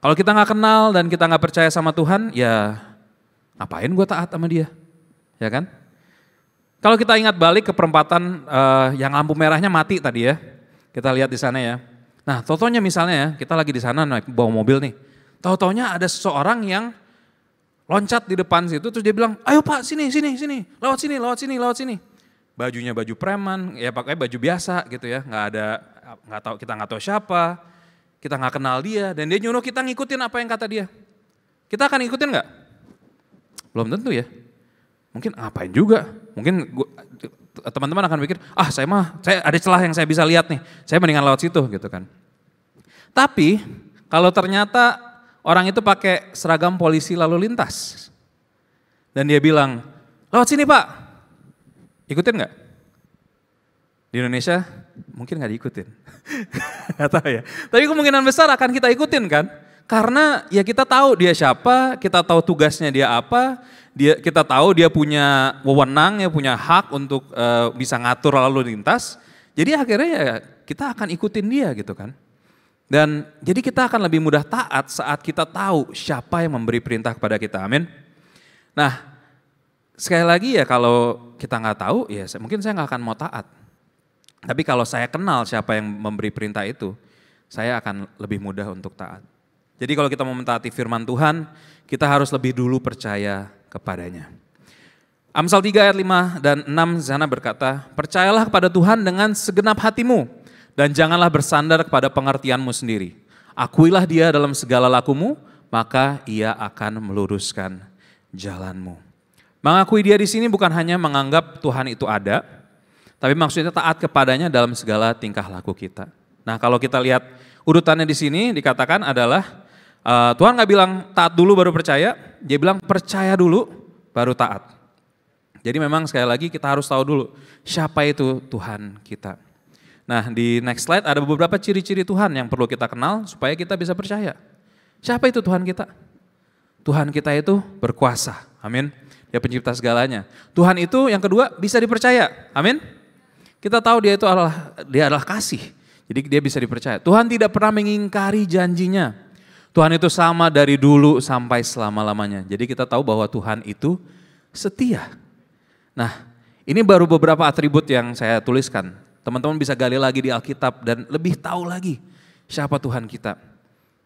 Kalau kita nggak kenal dan kita nggak percaya sama Tuhan, ya ngapain gue taat sama dia? Ya kan? Kalau kita ingat balik ke perempatan yang lampu merahnya mati tadi ya, kita lihat di sana ya. Nah, totonya misalnya ya, kita lagi di sana naik bawa mobil nih. Totonya ada seseorang yang loncat di depan situ terus dia bilang, ayo Pak sini, lewat sini. Bajunya baju preman, ya pakai baju biasa gitu ya, kita nggak tahu siapa, kita nggak kenal dia, dan dia nyuruh kita ngikutin apa yang kata dia. Kita akan ngikutin nggak? Belum tentu ya. Mungkin ngapain juga? Mungkin teman-teman akan pikir, saya ada celah yang saya bisa lihat nih, saya mendingan lewat situ gitu kan. Tapi kalau ternyata orang itu pakai seragam polisi lalu lintas. Dan dia bilang, lewat sini Pak. Ikutin gak? Di Indonesia mungkin gak diikutin. Gak tahu ya. Tapi kemungkinan besar akan kita ikutin kan. Karena ya kita tahu dia siapa, kita tahu tugasnya dia apa, kita tahu dia punya wewenang, ya punya hak untuk bisa ngatur lalu lintas. Jadi akhirnya ya kita akan ikutin dia gitu kan. Dan jadi kita akan lebih mudah taat saat kita tahu siapa yang memberi perintah kepada kita, amin. Nah sekali lagi ya kalau kita nggak tahu ya mungkin saya nggak akan mau taat. Tapi kalau saya kenal siapa yang memberi perintah itu, saya akan lebih mudah untuk taat. Jadi kalau kita mau mentaati firman Tuhan, kita harus lebih dulu percaya kepadanya. Amsal 3 ayat 5 dan 6 sana berkata, percayalah kepada Tuhan dengan segenap hatimu dan janganlah bersandar kepada pengertianmu sendiri. Akuilah dia dalam segala lakumu, maka ia akan meluruskan jalanmu. Mengakui dia di sini bukan hanya menganggap Tuhan itu ada, tapi maksudnya taat kepadanya dalam segala tingkah laku kita. Nah kalau kita lihat urutannya di sini dikatakan adalah Tuhan gak bilang taat dulu baru percaya, dia bilang percaya dulu baru taat. Jadi memang sekali lagi kita harus tahu dulu siapa itu Tuhan kita. Nah di next slide ada beberapa ciri-ciri Tuhan yang perlu kita kenal supaya kita bisa percaya. Siapa itu Tuhan kita? Tuhan kita itu berkuasa, amin. Dia pencipta segalanya. Tuhan itu yang kedua bisa dipercaya, amin. Kita tahu dia adalah kasih, jadi dia bisa dipercaya. Tuhan tidak pernah mengingkari janjinya. Tuhan itu sama dari dulu sampai selama-lamanya. Jadi kita tahu bahwa Tuhan itu setia. Nah ini baru beberapa atribut yang saya tuliskan. Teman-teman bisa gali lagi di Alkitab dan lebih tahu lagi siapa Tuhan kita.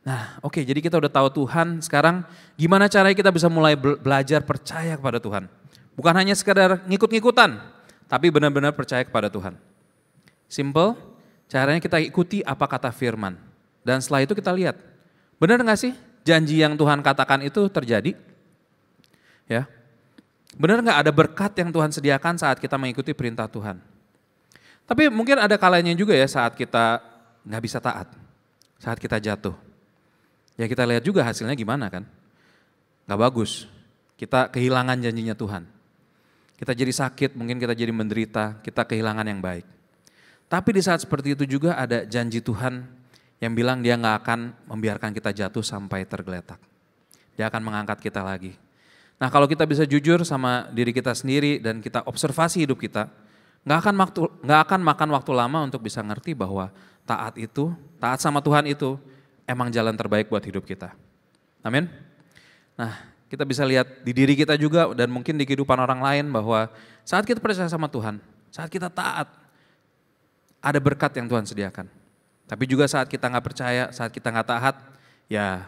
Nah oke, jadi kita udah tahu Tuhan, sekarang gimana caranya kita bisa mulai belajar percaya kepada Tuhan. Bukan hanya sekadar ngikut-ngikutan, tapi benar-benar percaya kepada Tuhan. Simple, caranya kita ikuti apa kata firman. Dan setelah itu kita lihat, benar gak sih janji yang Tuhan katakan itu terjadi? Ya, benar gak ada berkat yang Tuhan sediakan saat kita mengikuti perintah Tuhan? Tapi mungkin ada kalanya juga ya saat kita gak bisa taat, saat kita jatuh. Ya kita lihat juga hasilnya gimana kan? Gak bagus, kita kehilangan janjinya Tuhan. Kita jadi sakit, mungkin kita jadi menderita, kita kehilangan yang baik. Tapi di saat seperti itu juga ada janji Tuhan yang bilang dia gak akan membiarkan kita jatuh sampai tergeletak. Dia akan mengangkat kita lagi. Nah kalau kita bisa jujur sama diri kita sendiri dan kita observasi hidup kita, gak akan makan waktu lama untuk bisa ngerti bahwa taat sama Tuhan itu emang jalan terbaik buat hidup kita. Amin. Nah kita bisa lihat di diri kita juga dan mungkin di kehidupan orang lain bahwa saat kita percaya sama Tuhan, saat kita taat, ada berkat yang Tuhan sediakan. Tapi juga saat kita gak percaya, saat kita gak taat, ya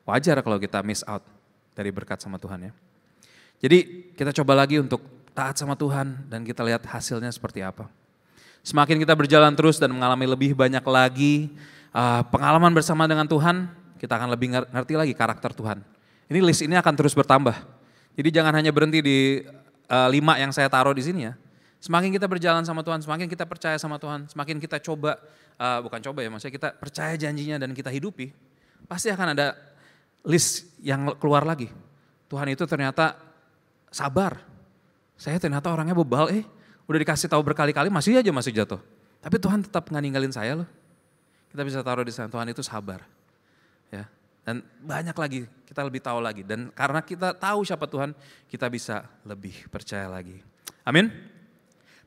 wajar kalau kita miss out dari berkat sama Tuhan ya. Jadi kita coba lagi untuk taat sama Tuhan dan kita lihat hasilnya seperti apa. Semakin kita berjalan terus dan mengalami lebih banyak lagi pengalaman bersama dengan Tuhan, kita akan lebih ngerti lagi karakter Tuhan. Ini list ini akan terus bertambah. Jadi jangan hanya berhenti di 5 yang saya taruh di sini ya. Semakin kita berjalan sama Tuhan, semakin kita percaya sama Tuhan, semakin kita coba, maksudnya kita percaya janjinya dan kita hidupi, pasti akan ada list yang keluar lagi. Tuhan itu ternyata sabar. Saya ternyata orangnya bebal, udah dikasih tahu berkali-kali masih jatuh. Tapi Tuhan tetap nggak ninggalin saya loh. Kita bisa taruh di sana, Tuhan itu sabar. Ya. Dan banyak lagi, kita lebih tahu lagi. Dan karena kita tahu siapa Tuhan, kita bisa lebih percaya lagi. Amin.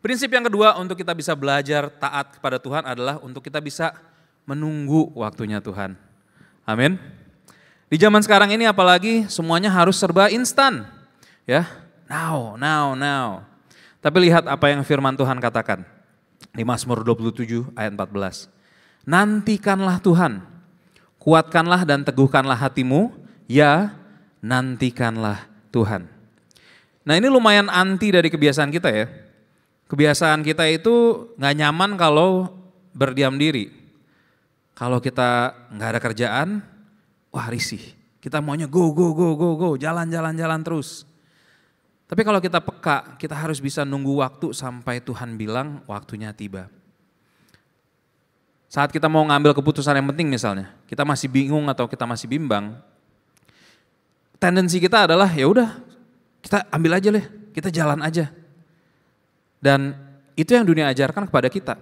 Prinsip yang kedua untuk kita bisa belajar taat kepada Tuhan adalah untuk kita bisa menunggu waktunya Tuhan. Amin. Di zaman sekarang ini apalagi semuanya harus serba instan. Ya, now. Tapi lihat apa yang firman Tuhan katakan. Di Mazmur 27 ayat 14. Nantikanlah Tuhan, kuatkanlah dan teguhkanlah hatimu, ya nantikanlah Tuhan. Nah ini lumayan anti dari kebiasaan kita ya. Kebiasaan kita itu gak nyaman kalau berdiam diri. Kalau kita gak ada kerjaan, wah risih. Kita maunya go, jalan terus. Tapi kalau kita peka, kita harus bisa nunggu waktu sampai Tuhan bilang waktunya tiba. Saat kita mau ngambil keputusan yang penting misalnya, kita masih bingung atau kita masih bimbang, tendensi kita adalah ya udah kita ambil aja deh, kita jalan aja. Dan itu yang dunia ajarkan kepada kita.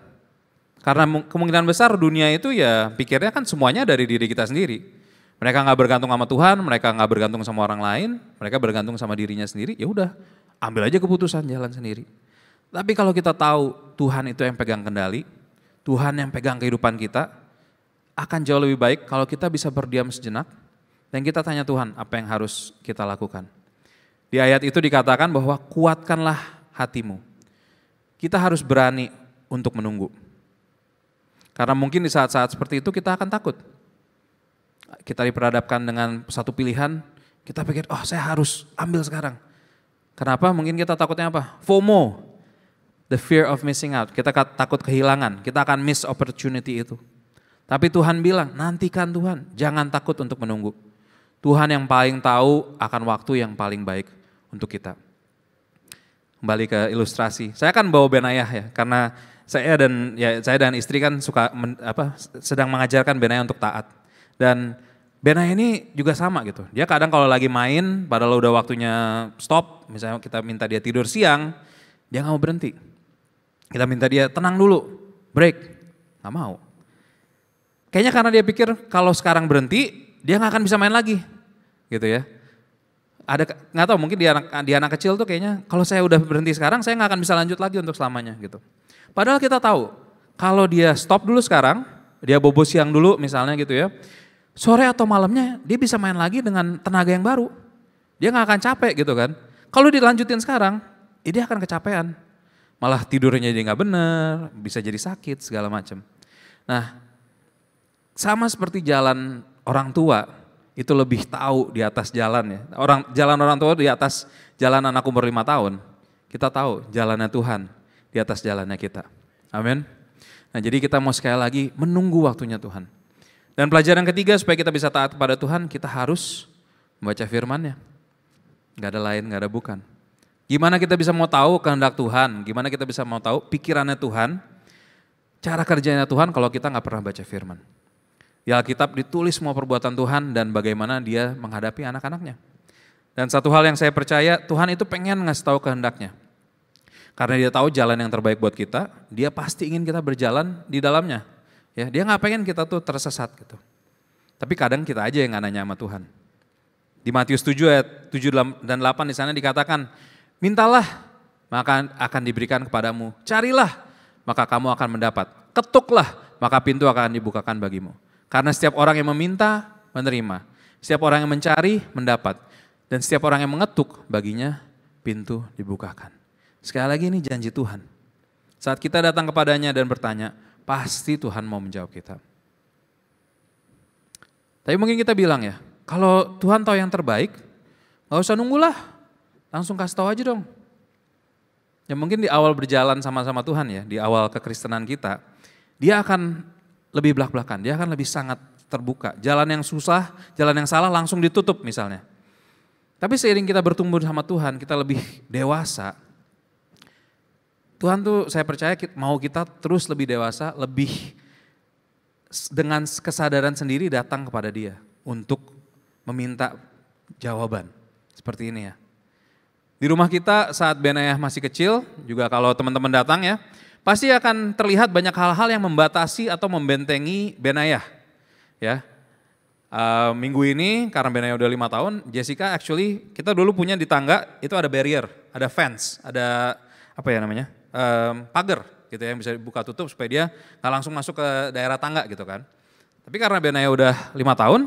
Karena kemungkinan besar dunia itu ya pikirnya kan semuanya dari diri kita sendiri. Mereka nggak bergantung sama Tuhan, mereka nggak bergantung sama orang lain, mereka bergantung sama dirinya sendiri, ya udah ambil aja keputusan jalan sendiri. Tapi kalau kita tahu Tuhan itu yang pegang kendali, Tuhan yang pegang kehidupan kita, akan jauh lebih baik kalau kita bisa berdiam sejenak dan kita tanya Tuhan apa yang harus kita lakukan. Di ayat itu dikatakan bahwa kuatkanlah hatimu. Kita harus berani untuk menunggu. Karena mungkin di saat-saat seperti itu kita akan takut. Kita diperhadapkan dengan satu pilihan, kita pikir, oh saya harus ambil sekarang. Kenapa? Mungkin kita takutnya apa? FOMO, the fear of missing out. Kita takut kehilangan, kita akan miss opportunity itu. Tapi Tuhan bilang, nantikan Tuhan, jangan takut untuk menunggu. Tuhan yang paling tahu akan waktu yang paling baik untuk kita. Kembali ke ilustrasi, saya akan bawa Benayah ya, karena saya dan istri kan suka sedang mengajarkan Benayah untuk taat. Dan Benayah ini juga sama gitu, dia kadang kalau lagi main, padahal udah waktunya stop, misalnya kita minta dia tidur siang, dia gak mau berhenti. Kita minta dia tenang dulu, break, gak mau. Kayaknya karena dia pikir kalau sekarang berhenti, dia gak akan bisa main lagi, gitu ya. Ada nggak tahu mungkin di anak kecil tuh kayaknya kalau saya udah berhenti sekarang, saya nggak akan bisa lanjut lagi untuk selamanya, gitu. Padahal kita tahu kalau dia stop dulu sekarang, dia bobo siang dulu misalnya gitu ya, sore atau malamnya dia bisa main lagi dengan tenaga yang baru. Dia nggak akan capek gitu kan. Kalau dilanjutin sekarang, dia akan kecapean. Malah tidurnya jadi nggak bener, bisa jadi sakit segala macam. Nah, sama seperti jalan orang tua, itu lebih tahu di atas jalan ya. Jalan orang tua di atas jalan anak umur 5 tahun. Kita tahu jalannya Tuhan di atas jalannya kita. Amin. Nah jadi kita mau sekali lagi menunggu waktunya Tuhan. Dan pelajaran ketiga supaya kita bisa taat kepada Tuhan, kita harus membaca firman-Nya. Gak ada lain, gak ada bukan. Gimana kita bisa mau tahu kehendak Tuhan, gimana kita bisa mau tahu pikirannya Tuhan, cara kerjanya Tuhan kalau kita gak pernah baca firman. Di Alkitab ditulis semua perbuatan Tuhan dan bagaimana dia menghadapi anak-anaknya. Dan satu hal yang saya percaya, Tuhan itu pengen ngasih tahu kehendaknya. Karena dia tahu jalan yang terbaik buat kita, dia pasti ingin kita berjalan di dalamnya. Ya, dia nggak pengen kita tuh tersesat gitu. Tapi kadang kita aja yang nggak nanya sama Tuhan. Di Matius 7 ayat 7 dan 8 di sana dikatakan, mintalah maka akan diberikan kepadamu, carilah maka kamu akan mendapat, ketuklah maka pintu akan dibukakan bagimu. Karena setiap orang yang meminta, menerima. Setiap orang yang mencari, mendapat. Dan setiap orang yang mengetuk, baginya pintu dibukakan. Sekali lagi ini janji Tuhan. Saat kita datang kepadanya dan bertanya, pasti Tuhan mau menjawab kita. Tapi mungkin kita bilang ya, kalau Tuhan tahu yang terbaik, gak usah nunggulah. Langsung kasih tahu aja dong. Ya mungkin di awal berjalan sama-sama Tuhan ya, di awal kekristenan kita, dia akan lebih belak-belakan, dia akan lebih sangat terbuka. Jalan yang susah, jalan yang salah langsung ditutup misalnya. Tapi seiring kita bertumbuh sama Tuhan, kita lebih dewasa. Tuhan tuh saya percaya mau kita terus lebih dewasa, lebih dengan kesadaran sendiri datang kepada dia untuk meminta jawaban. Seperti ini ya. Di rumah kita saat Benayah masih kecil, juga kalau teman-teman datang ya, pasti akan terlihat banyak hal-hal yang membatasi atau membentengi Benayah. Ya, minggu ini karena Benayah udah 5 tahun, Jessica actually kita dulu punya di tangga itu ada barrier, ada fence, ada apa ya namanya, pagar gitu ya, yang bisa dibuka tutup supaya dia nggak langsung masuk ke daerah tangga gitu kan. Tapi karena Benayah udah 5 tahun,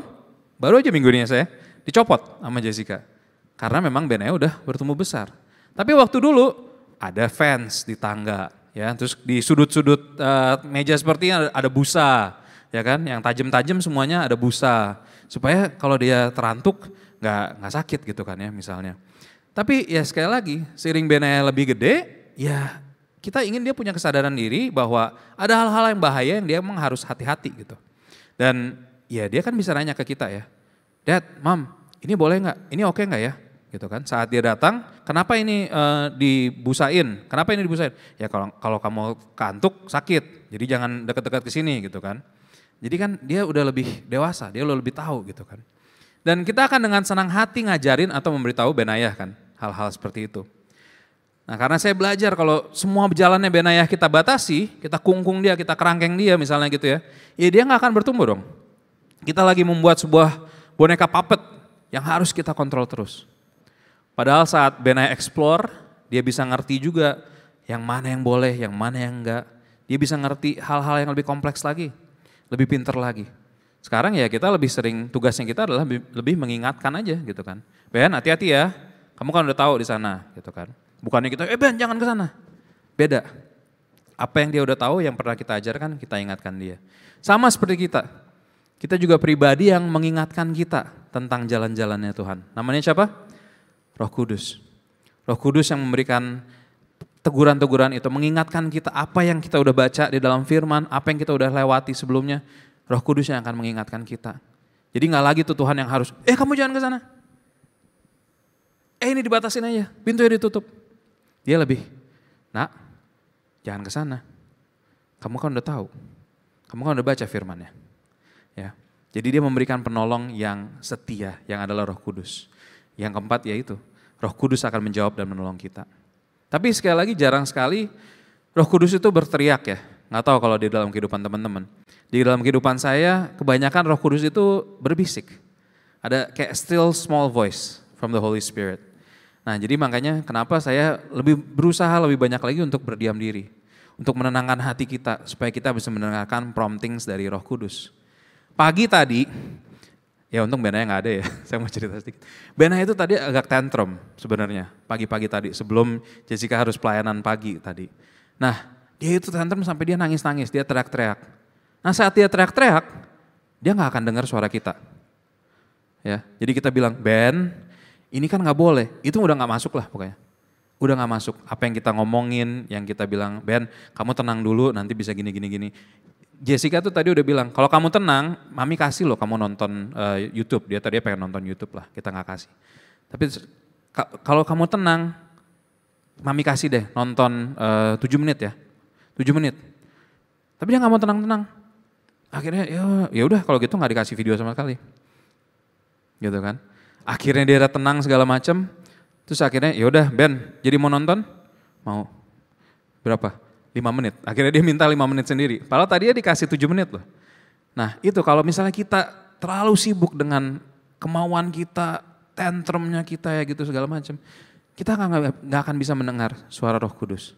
baru aja minggu ini saya dicopot sama Jessica. Karena memang Benayah udah bertumbuh besar. Tapi waktu dulu ada fence di tangga. Ya, terus di sudut-sudut meja seperti ini ada busa, ya kan? Yang tajam-tajam semuanya ada busa, supaya kalau dia terantuk nggak sakit gitu kan ya misalnya. Tapi ya sekali lagi, seiring Benayah lebih gede, ya kita ingin dia punya kesadaran diri bahwa ada hal-hal yang bahaya yang dia memang harus hati-hati gitu. Dan ya dia kan bisa nanya ke kita ya, Dad, Mom, ini boleh nggak? Ini oke nggak ya? Gitu kan. Saat dia datang, kenapa ini dibusain? Kenapa ini dibusain? Ya kalau kamu kantuk sakit, jadi jangan dekat-dekat ke sini gitu kan. Jadi kan dia udah lebih dewasa, dia udah lebih tahu gitu kan. Dan kita akan dengan senang hati ngajarin atau memberitahu Benayah kan hal-hal seperti itu. Nah karena saya belajar kalau semua jalannya Benayah kita batasi, kita kungkung dia, kita kerangkeng dia misalnya gitu ya, ya dia nggak akan bertumbuh dong. Kita lagi membuat sebuah boneka puppet yang harus kita kontrol terus. Padahal saat Benai explore, dia bisa ngerti juga yang mana yang boleh, yang mana yang enggak. Dia bisa ngerti hal-hal yang lebih kompleks lagi, lebih pinter lagi. Sekarang ya kita lebih sering, tugasnya kita adalah lebih mengingatkan aja gitu kan. Ben, hati-hati ya, kamu kan udah tahu di sana gitu kan. Bukannya kita, Ben jangan ke sana. Beda. Apa yang dia udah tahu, yang pernah kita ajarkan, kita ingatkan dia. Sama seperti kita. Kita juga pribadi yang mengingatkan kita tentang jalan-jalannya Tuhan. Namanya siapa? Roh Kudus. Roh Kudus yang memberikan teguran-teguran itu, mengingatkan kita apa yang kita udah baca di dalam firman, apa yang kita udah lewati sebelumnya. Roh Kudus yang akan mengingatkan kita. Jadi gak lagi tuh Tuhan yang harus, kamu jangan ke sana. Ini dibatasin aja, pintunya ditutup. Dia lebih, nak, jangan ke sana. Kamu kan udah tahu. Kamu kan udah baca firmannya. Ya. Jadi dia memberikan penolong yang setia, yang adalah Roh Kudus. Yang keempat yaitu, Roh Kudus akan menjawab dan menolong kita. Tapi sekali lagi jarang sekali Roh Kudus itu berteriak ya. Nggak tahu kalau di dalam kehidupan teman-teman. Di dalam kehidupan saya kebanyakan Roh Kudus itu berbisik. Ada kayak still small voice from the Holy Spirit. Nah jadi makanya kenapa saya lebih berusaha lebih banyak lagi untuk berdiam diri. Untuk menenangkan hati kita supaya kita bisa mendengarkan promptings dari Roh Kudus. Pagi tadi, ya untung Benaya nggak ada ya, saya mau cerita sedikit. Benaya itu tadi agak tantrum sebenarnya, pagi-pagi tadi sebelum Jessica harus pelayanan pagi tadi. Nah dia itu tantrum sampai dia nangis-nangis, dia teriak-teriak. Nah saat dia teriak-teriak, dia nggak akan dengar suara kita. Ya, jadi kita bilang, Ben ini kan nggak boleh, itu udah nggak masuk lah pokoknya. Udah nggak masuk, apa yang kita ngomongin, yang kita bilang, Ben kamu tenang dulu nanti bisa gini. Jessica tuh tadi udah bilang, kalau kamu tenang, mami kasih loh kamu nonton YouTube. Dia tadi pengen nonton YouTube lah, kita gak kasih. Tapi kalau kamu tenang, mami kasih deh nonton 7 menit ya. 7 menit. Tapi dia gak mau tenang-tenang. Akhirnya ya udah kalau gitu gak dikasih video sama sekali. Gitu kan. Akhirnya dia tenang segala macam. Terus akhirnya ya udah Ben, jadi mau nonton? Mau. Berapa? 5 menit, akhirnya dia minta 5 menit sendiri. Padahal tadi dia dikasih 7 menit loh. Nah itu kalau misalnya kita terlalu sibuk dengan kemauan kita, tantrumnya kita ya gitu segala macam. Kita gak akan bisa mendengar suara Roh Kudus.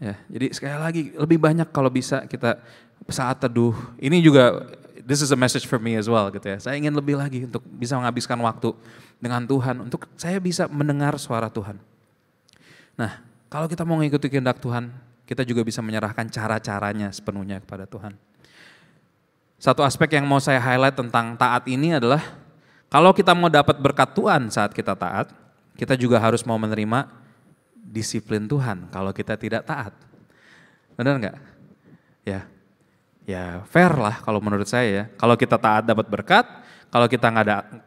Ya, jadi sekali lagi lebih banyak kalau bisa kita saat teduh. Ini juga, this is a message for me as well gitu ya. Saya ingin lebih lagi untuk bisa menghabiskan waktu dengan Tuhan. Untuk saya bisa mendengar suara Tuhan. Nah kalau kita mau mengikuti kehendak Tuhan, kita juga bisa menyerahkan cara-caranya sepenuhnya kepada Tuhan. Satu aspek yang mau saya highlight tentang taat ini adalah kalau kita mau dapat berkat Tuhan saat kita taat, kita juga harus mau menerima disiplin Tuhan kalau kita tidak taat. Benar nggak? Ya fair lah kalau menurut saya ya. Kalau kita taat dapat berkat, kalau kita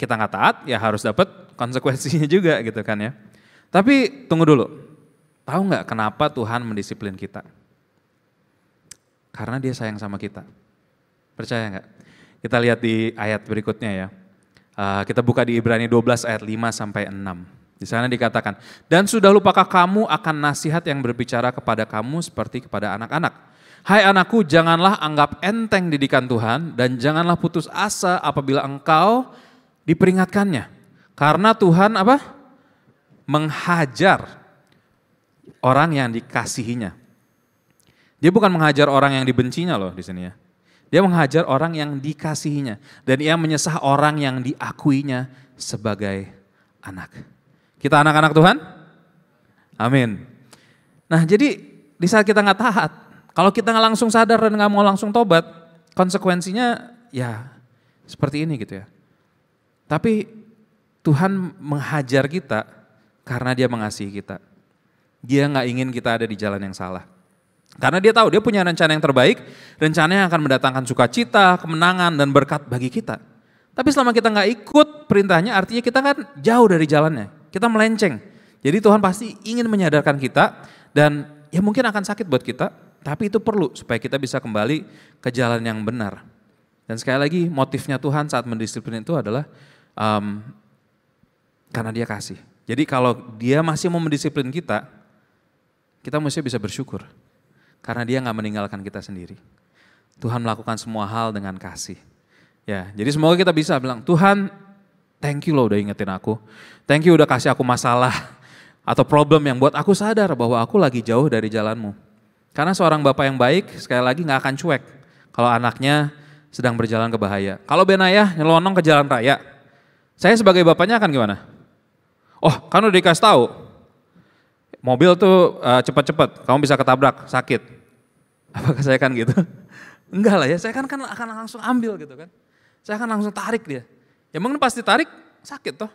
nggak taat ya harus dapat konsekuensinya juga gitu kan ya. Tapi tunggu dulu. Tahu nggak kenapa Tuhan mendisiplin kita? Karena dia sayang sama kita. Percaya nggak? Kita lihat di ayat berikutnya ya. Kita buka di Ibrani 12 ayat 5 sampai 6. Di sana dikatakan, dan sudah lupakah kamu akan nasihat yang berbicara kepada kamu seperti kepada anak-anak? Hai anakku, janganlah anggap enteng didikan Tuhan dan janganlah putus asa apabila engkau diperingatkannya. Karena Tuhan apa? Menghajar orang yang dikasihinya. Dia bukan menghajar orang yang dibencinya loh di sini ya. Dia menghajar orang yang dikasihinya. Dan ia menyesah orang yang diakuinya sebagai anak. Kita anak-anak Tuhan? Amin. Nah jadi di saat kita gak taat, kalau kita gak langsung sadar dan gak mau langsung tobat, konsekuensinya ya seperti ini gitu ya. Tapi Tuhan menghajar kita karena dia mengasihi kita. Dia gak ingin kita ada di jalan yang salah. Karena dia tahu dia punya rencana yang terbaik, rencana yang akan mendatangkan sukacita, kemenangan, dan berkat bagi kita. Tapi selama kita gak ikut perintahnya, artinya kita kan jauh dari jalannya. Kita melenceng. Jadi Tuhan pasti ingin menyadarkan kita, dan ya mungkin akan sakit buat kita, tapi itu perlu supaya kita bisa kembali ke jalan yang benar. Dan sekali lagi motifnya Tuhan saat mendisiplin itu adalah karena dia kasih. Jadi kalau dia masih mau mendisiplin kita mesti bisa bersyukur. Karena dia gak meninggalkan kita sendiri. Tuhan melakukan semua hal dengan kasih. Ya, jadi semoga kita bisa bilang, Tuhan thank you loh udah ingetin aku. Thank you udah kasih aku masalah atau problem yang buat aku sadar bahwa aku lagi jauh dari jalanmu. Karena seorang bapak yang baik sekali lagi gak akan cuek kalau anaknya sedang berjalan ke bahaya. Kalau Benayah nyelonong ke jalan raya, saya sebagai bapaknya akan gimana? Oh kan udah dikasih tahu, mobil tuh cepet-cepet, kamu bisa ketabrak, sakit. Apakah saya kan gitu? Enggak lah ya, saya kan akan langsung ambil gitu kan. Saya akan langsung tarik dia. Ya mungkin pasti tarik sakit toh.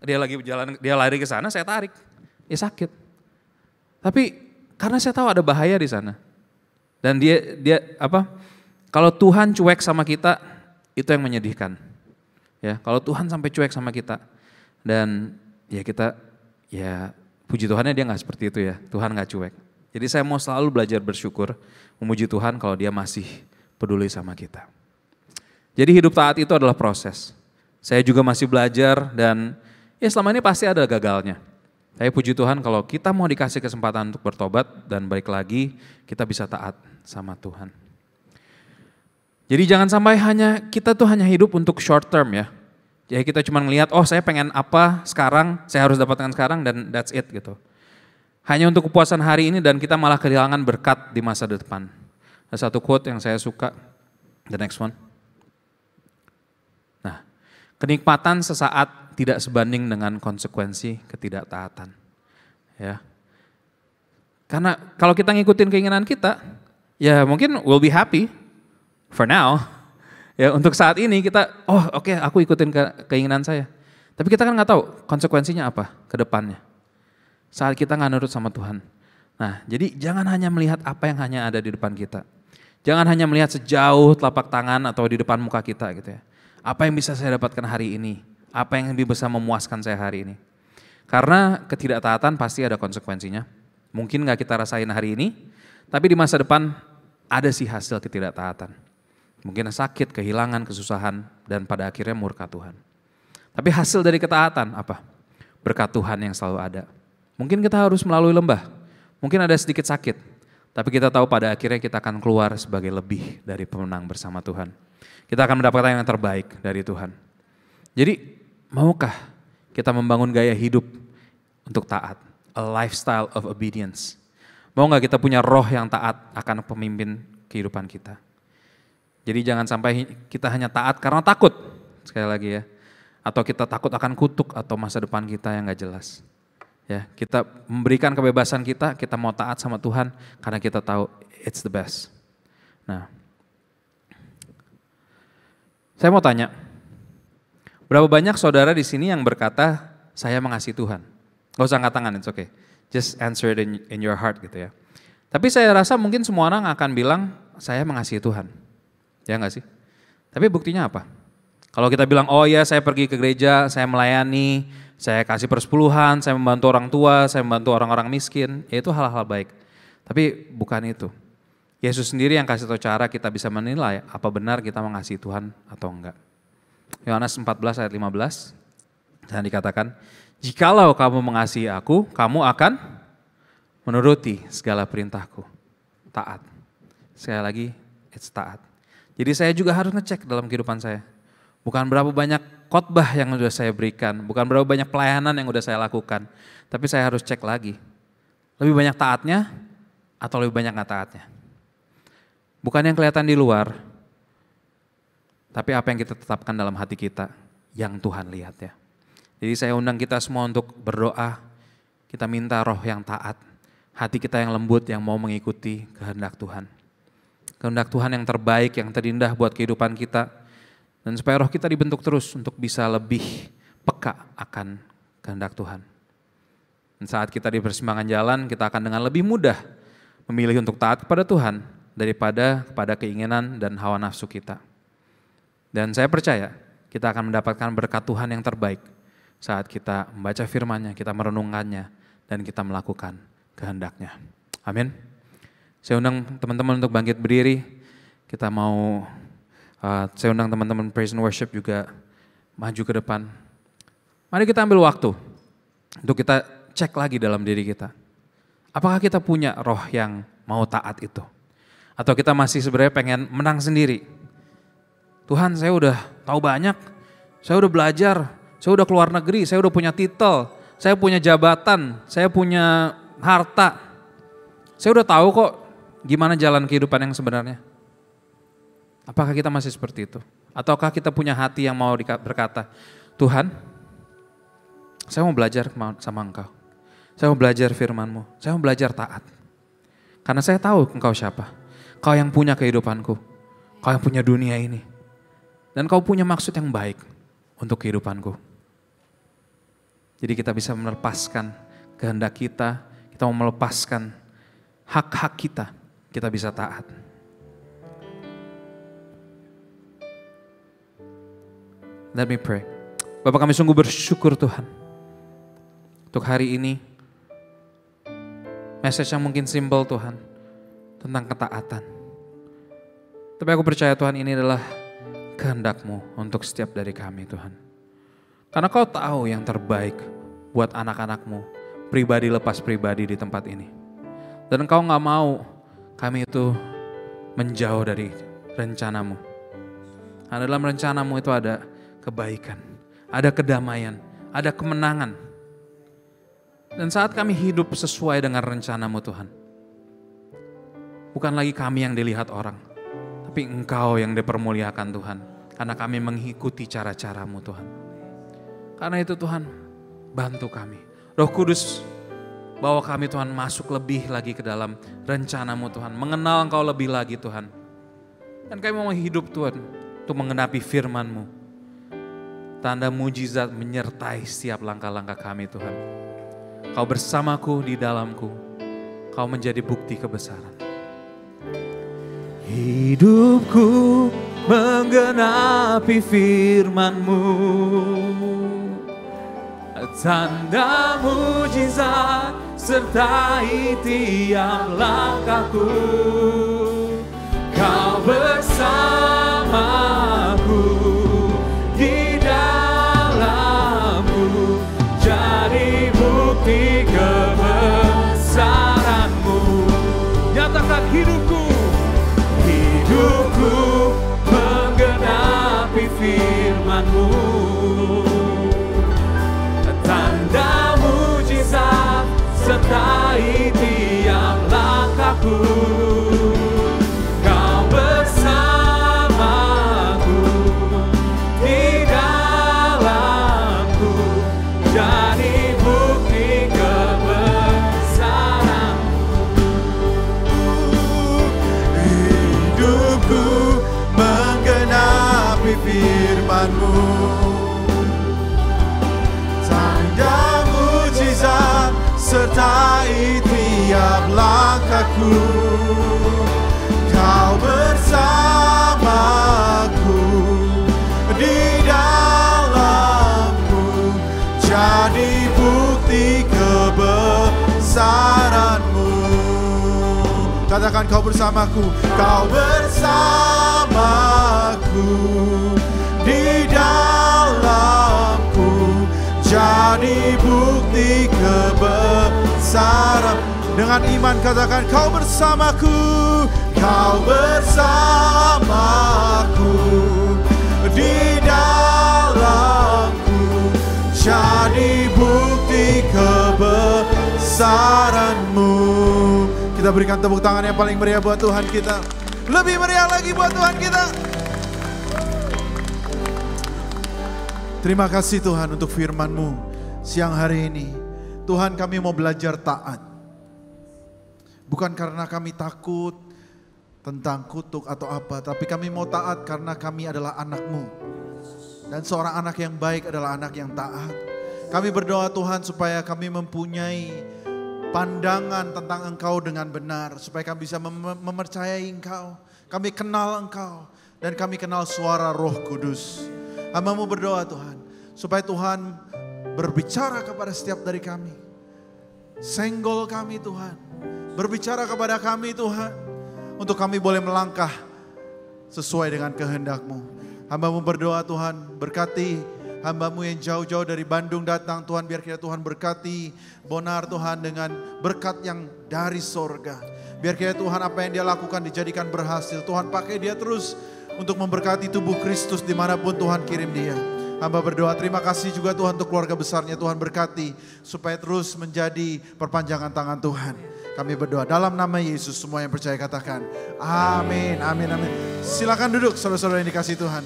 Dia lagi berjalan, dia lari ke sana, saya tarik. Ya sakit. Tapi karena saya tahu ada bahaya di sana. Dan dia kalau Tuhan cuek sama kita, itu yang menyedihkan. Ya, kalau Tuhan sampai cuek sama kita dan ya kita ya puji Tuhannya dia nggak seperti itu ya. Tuhan nggak cuek. Jadi saya mau selalu belajar bersyukur, memuji Tuhan kalau dia masih peduli sama kita. Jadi hidup taat itu adalah proses. Saya juga masih belajar dan ya selama ini pasti ada gagalnya. Tapi puji Tuhan kalau kita mau dikasih kesempatan untuk bertobat dan balik lagi, kita bisa taat sama Tuhan. Jadi jangan sampai kita tuh hanya hidup untuk short term ya. Jadi kita cuma ngelihat, oh saya pengen apa sekarang, saya harus dapatkan sekarang dan that's it gitu. Hanya untuk kepuasan hari ini dan kita malah kehilangan berkat di masa depan. Ada satu quote yang saya suka, the next one. Nah, kenikmatan sesaat tidak sebanding dengan konsekuensi ketidaktaatan. Ya. Karena kalau kita ngikutin keinginan kita, ya mungkin we'll be happy for now. Ya untuk saat ini kita, oke, aku ikutin keinginan saya. Tapi kita kan nggak tahu konsekuensinya apa ke depannya. Saat kita nggak nurut sama Tuhan. Nah, jadi jangan hanya melihat apa yang hanya ada di depan kita. Jangan hanya melihat sejauh telapak tangan atau di depan muka kita gitu ya. Apa yang bisa saya dapatkan hari ini? Apa yang lebih bisa memuaskan saya hari ini? Karena ketidaktaatan pasti ada konsekuensinya. Mungkin gak kita rasain hari ini, tapi di masa depan ada sih hasil ketidaktaatan. Mungkin sakit, kehilangan, kesusahan, dan pada akhirnya murka Tuhan. Tapi hasil dari ketaatan apa? Berkat Tuhan yang selalu ada. Mungkin kita harus melalui lembah, mungkin ada sedikit sakit, tapi kita tahu pada akhirnya kita akan keluar sebagai lebih dari pemenang bersama Tuhan. Kita akan mendapatkan yang terbaik dari Tuhan. Jadi maukah kita membangun gaya hidup untuk taat? A lifestyle of obedience. Mau gak kita punya roh yang taat akan pemimpin kehidupan kita? Jadi jangan sampai kita hanya taat karena takut. Sekali lagi ya. Atau kita takut akan kutuk atau masa depan kita yang gak jelas. Ya, kita memberikan kebebasan kita mau taat sama Tuhan karena kita tahu it's the best. Nah, saya mau tanya, berapa banyak saudara di sini yang berkata, saya mengasihi Tuhan? Gak usah angkat tangan, it's okay. Just answer it in your heart gitu ya. Tapi saya rasa mungkin semua orang akan bilang, saya mengasihi Tuhan. Ya gak sih? Tapi buktinya apa? Kalau kita bilang, oh ya saya pergi ke gereja, saya melayani, saya kasih persepuluhan, saya membantu orang tua, saya membantu orang-orang miskin, ya itu hal-hal baik. Tapi bukan itu. Yesus sendiri yang kasih tahu cara kita bisa menilai apa benar kita mengasihi Tuhan atau enggak. Yohanes 14 ayat 15, dan dikatakan, jikalau kamu mengasihi aku, kamu akan menuruti segala perintahku. Taat. Sekali lagi, it's taat. Jadi saya juga harus ngecek dalam kehidupan saya. Bukan berapa banyak khotbah yang sudah saya berikan, bukan berapa banyak pelayanan yang sudah saya lakukan, tapi saya harus cek lagi. Lebih banyak taatnya atau lebih banyak nggak taatnya? Bukan yang kelihatan di luar, tapi apa yang kita tetapkan dalam hati kita yang Tuhan lihat ya. Jadi saya undang kita semua untuk berdoa, kita minta roh yang taat, hati kita yang lembut yang mau mengikuti kehendak Tuhan. Kehendak Tuhan yang terbaik, yang terindah buat kehidupan kita. Dan supaya roh kita dibentuk terus untuk bisa lebih peka akan kehendak Tuhan. Dan saat kita di persimpangan jalan, kita akan dengan lebih mudah memilih untuk taat kepada Tuhan daripada kepada keinginan dan hawa nafsu kita. Dan saya percaya kita akan mendapatkan berkat Tuhan yang terbaik saat kita membaca firman-Nya, kita merenungkannya, dan kita melakukan kehendak-Nya. Amin. Saya undang teman-teman untuk bangkit berdiri. Kita mau, saya undang teman-teman praise and worship juga maju ke depan. Mari kita ambil waktu untuk kita cek lagi dalam diri kita. Apakah kita punya roh yang mau taat itu? Atau kita masih sebenarnya pengen menang sendiri? Tuhan saya udah tahu banyak, saya udah belajar, saya udah keluar negeri, saya udah punya titel, saya punya jabatan, saya punya harta. Saya udah tahu kok gimana jalan kehidupan yang sebenarnya. Apakah kita masih seperti itu? Ataukah kita punya hati yang mau berkata, Tuhan, saya mau belajar sama Engkau. Saya mau belajar firman-Mu, saya mau belajar taat. Karena saya tahu Engkau siapa. Kau yang punya kehidupanku, Kau yang punya dunia ini. Dan Kau punya maksud yang baik untuk kehidupanku. Jadi kita bisa melepaskan kehendak kita mau melepaskan hak-hak kita bisa taat. Let me pray. Bapak kami sungguh bersyukur Tuhan. Untuk hari ini, message yang mungkin simple Tuhan, tentang ketaatan. Tapi aku percaya Tuhan ini adalah kehendak-Mu untuk setiap dari kami Tuhan. Karena Kau tahu yang terbaik buat anak-anak-Mu, pribadi lepas pribadi di tempat ini. Dan Engkau gak mau kami itu menjauh dari rencana-Mu. Karena dalam rencana-Mu itu ada kebaikan, ada kedamaian, ada kemenangan. Dan saat kami hidup sesuai dengan rencana-Mu Tuhan, bukan lagi kami yang dilihat orang, tapi Engkau yang dipermuliakan Tuhan. Karena kami mengikuti cara-cara-Mu Tuhan. Karena itu Tuhan, bantu kami. Roh Kudus, bawa kami Tuhan masuk lebih lagi ke dalam rencana-Mu Tuhan. Mengenal Engkau lebih lagi Tuhan. Dan kami mau hidup Tuhan untuk mengenapi firman-Mu. Tanda mujizat menyertai setiap langkah-langkah kami Tuhan. Kau bersamaku di dalamku. Kau menjadi bukti kebesaran. Hidupku menggenapi firman-Mu. Tanda mujizat sertai tiap langkahku. Kau bersamaku di dalamku, jadi bukti kebesaran-Mu. Nyatakan hidupku menggenapi firman-Mu. Tanda mujizat sertai tiap langkahku. Kau bersamaku di dalamku, jadi bukti kebesaran-Mu. Hidupku menggenapi firman-Mu. Tanda mujizat sertai tiap langkahku. Kau bersamaku di dalamku, jadi bukti kebesaran-Mu. Katakan kau bersamaku, kau bersamaku di dalamku, jadi bukti kebesaran. Dengan iman katakan kau bersamaku, kau bersamaku di dalamku, jadi bukti kebesaran-Mu. Kita berikan tepuk tangan yang paling meriah buat Tuhan kita. Lebih meriah lagi buat Tuhan kita. Terima kasih Tuhan untuk firman-Mu siang hari ini. Tuhan, kami mau belajar taat. Bukan karena kami takut tentang kutuk atau apa, tapi kami mau taat karena kami adalah anak-Mu. Dan seorang anak yang baik adalah anak yang taat. Kami berdoa Tuhan supaya kami mempunyai pandangan tentang Engkau dengan benar. Supaya kami bisa mempercayai Engkau. Kami kenal Engkau. Dan kami kenal suara Roh Kudus. Hamba-Mu berdoa Tuhan, supaya Tuhan berbicara kepada setiap dari kami. Senggol kami Tuhan, berbicara kepada kami Tuhan, untuk kami boleh melangkah sesuai dengan kehendak-Mu. Hamba-Mu berdoa Tuhan, berkati hamba-Mu yang jauh-jauh dari Bandung datang Tuhan, biar kiranya Tuhan berkati Bonar Tuhan dengan berkat yang dari sorga. Biar kiranya Tuhan apa yang dia lakukan dijadikan berhasil. Tuhan pakai dia terus untuk memberkati tubuh Kristus dimanapun Tuhan kirim dia. Hamba berdoa, terima kasih juga Tuhan untuk keluarga besarnya. Tuhan berkati supaya terus menjadi perpanjangan tangan Tuhan. Kami berdoa dalam nama Yesus, semua yang percaya katakan amin, amin, amin. Silakan duduk saudara-saudara yang dikasihi Tuhan.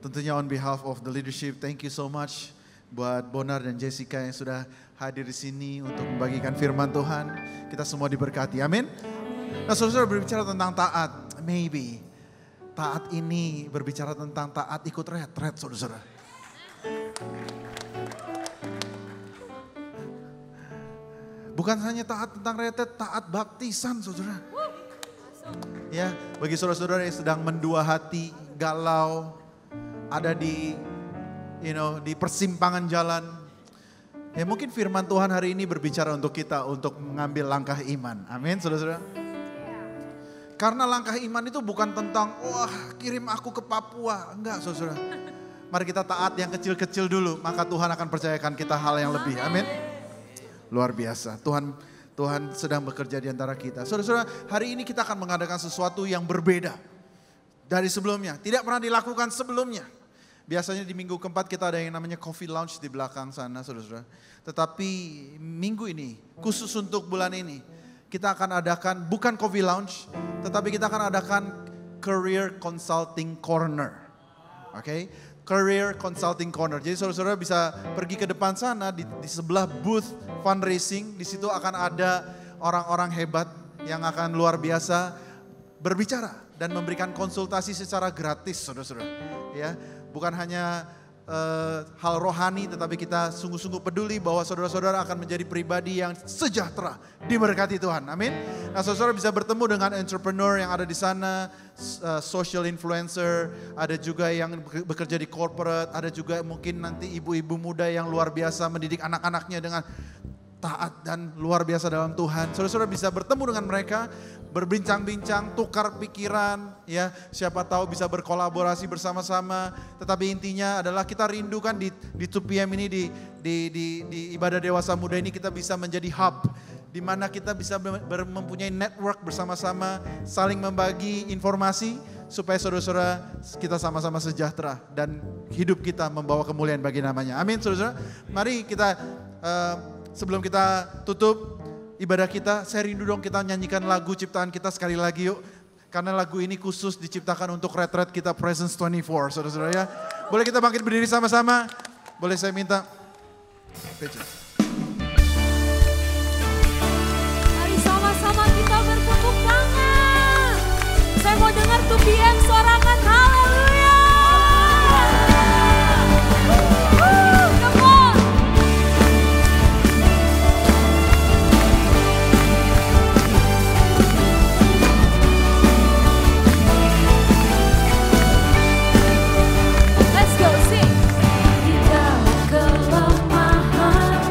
Tentunya on behalf of the leadership, thank you so much buat Bonar dan Jessica yang sudah hadir di sini untuk membagikan firman Tuhan. Kita semua diberkati, amin. Nah saudara-saudara, berbicara tentang taat, maybe taat ini berbicara tentang taat ikut retret, saudara-saudara. Bukan hanya taat tentang retret, taat baptisan, saudara. Ya, bagi saudara-saudara yang sedang mendua hati, galau, ada di di persimpangan jalan. Ya mungkin firman Tuhan hari ini berbicara untuk kita untuk mengambil langkah iman. Amin, saudara-saudara. Karena langkah iman itu bukan tentang, wah kirim aku ke Papua. Enggak, saudara. Mari kita taat yang kecil-kecil dulu, maka Tuhan akan percayakan kita hal yang lebih. Amin. Luar biasa. Tuhan sedang bekerja di antara kita. Saudara-saudara, hari ini kita akan mengadakan sesuatu yang berbeda dari sebelumnya. Tidak pernah dilakukan sebelumnya. Biasanya di minggu keempat kita ada yang namanya coffee lounge di belakang sana, saudara-saudara. Tetapi minggu ini, khusus untuk bulan ini, kita akan adakan bukan coffee lounge, tetapi kita akan adakan Career Consulting Corner. Oke, Career Consulting Corner. Jadi saudara-saudara bisa pergi ke depan sana di sebelah booth fundraising. Di situ akan ada orang-orang hebat yang akan luar biasa berbicara dan memberikan konsultasi secara gratis, saudara-saudara. Ya, bukan hanya hal rohani, tetapi kita sungguh-sungguh peduli bahwa saudara-saudara akan menjadi pribadi yang sejahtera, diberkati Tuhan, amin. Nah saudara bisa bertemu dengan entrepreneur yang ada di sana, social influencer, ada juga yang bekerja di corporate, ada juga mungkin nanti ibu-ibu muda yang luar biasa mendidik anak-anaknya dengan taat dan luar biasa dalam Tuhan. Saudara-saudara bisa bertemu dengan mereka, berbincang-bincang, tukar pikiran, ya. Siapa tahu bisa berkolaborasi bersama-sama. Tetapi intinya adalah kita rindukan di 2PM ini, di ibadah dewasa muda ini kita bisa menjadi hub, di mana kita bisa mempunyai network bersama-sama, saling membagi informasi supaya saudara-saudara kita sama-sama sejahtera dan hidup kita membawa kemuliaan bagi namanya. Amin, saudara-saudara. Mari kita sebelum kita tutup ibadah kita, saya rindu dong kita nyanyikan lagu ciptaan kita sekali lagi yuk. Karena lagu ini khusus diciptakan untuk retret kita Presence 24, saudara-saudara ya. Boleh kita bangkit berdiri sama-sama? Boleh saya minta? Mari sama-sama kita bertepuk tangan. Saya mau dengar 2PM sorakan haleluya. Kelemahan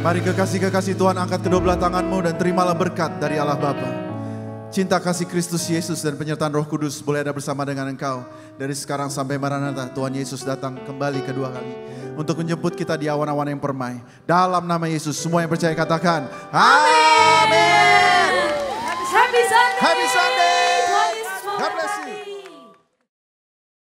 Mari kekasih-kekasih Tuhan angkat kedua belah tanganmu dan terimalah berkat dari Allah Bapa. Cinta kasih Kristus Yesus dan penyertaan Roh Kudus boleh ada bersama dengan engkau. Dari sekarang sampai Maranatha, Tuhan Yesus datang kembali kedua kali. Untuk menjemput kita di awan-awan yang permai. Dalam nama Yesus, semua yang percaya katakan, Amin. Happy Sunday. Happy Sunday. Tuhan Yesus God bless you. memberkati.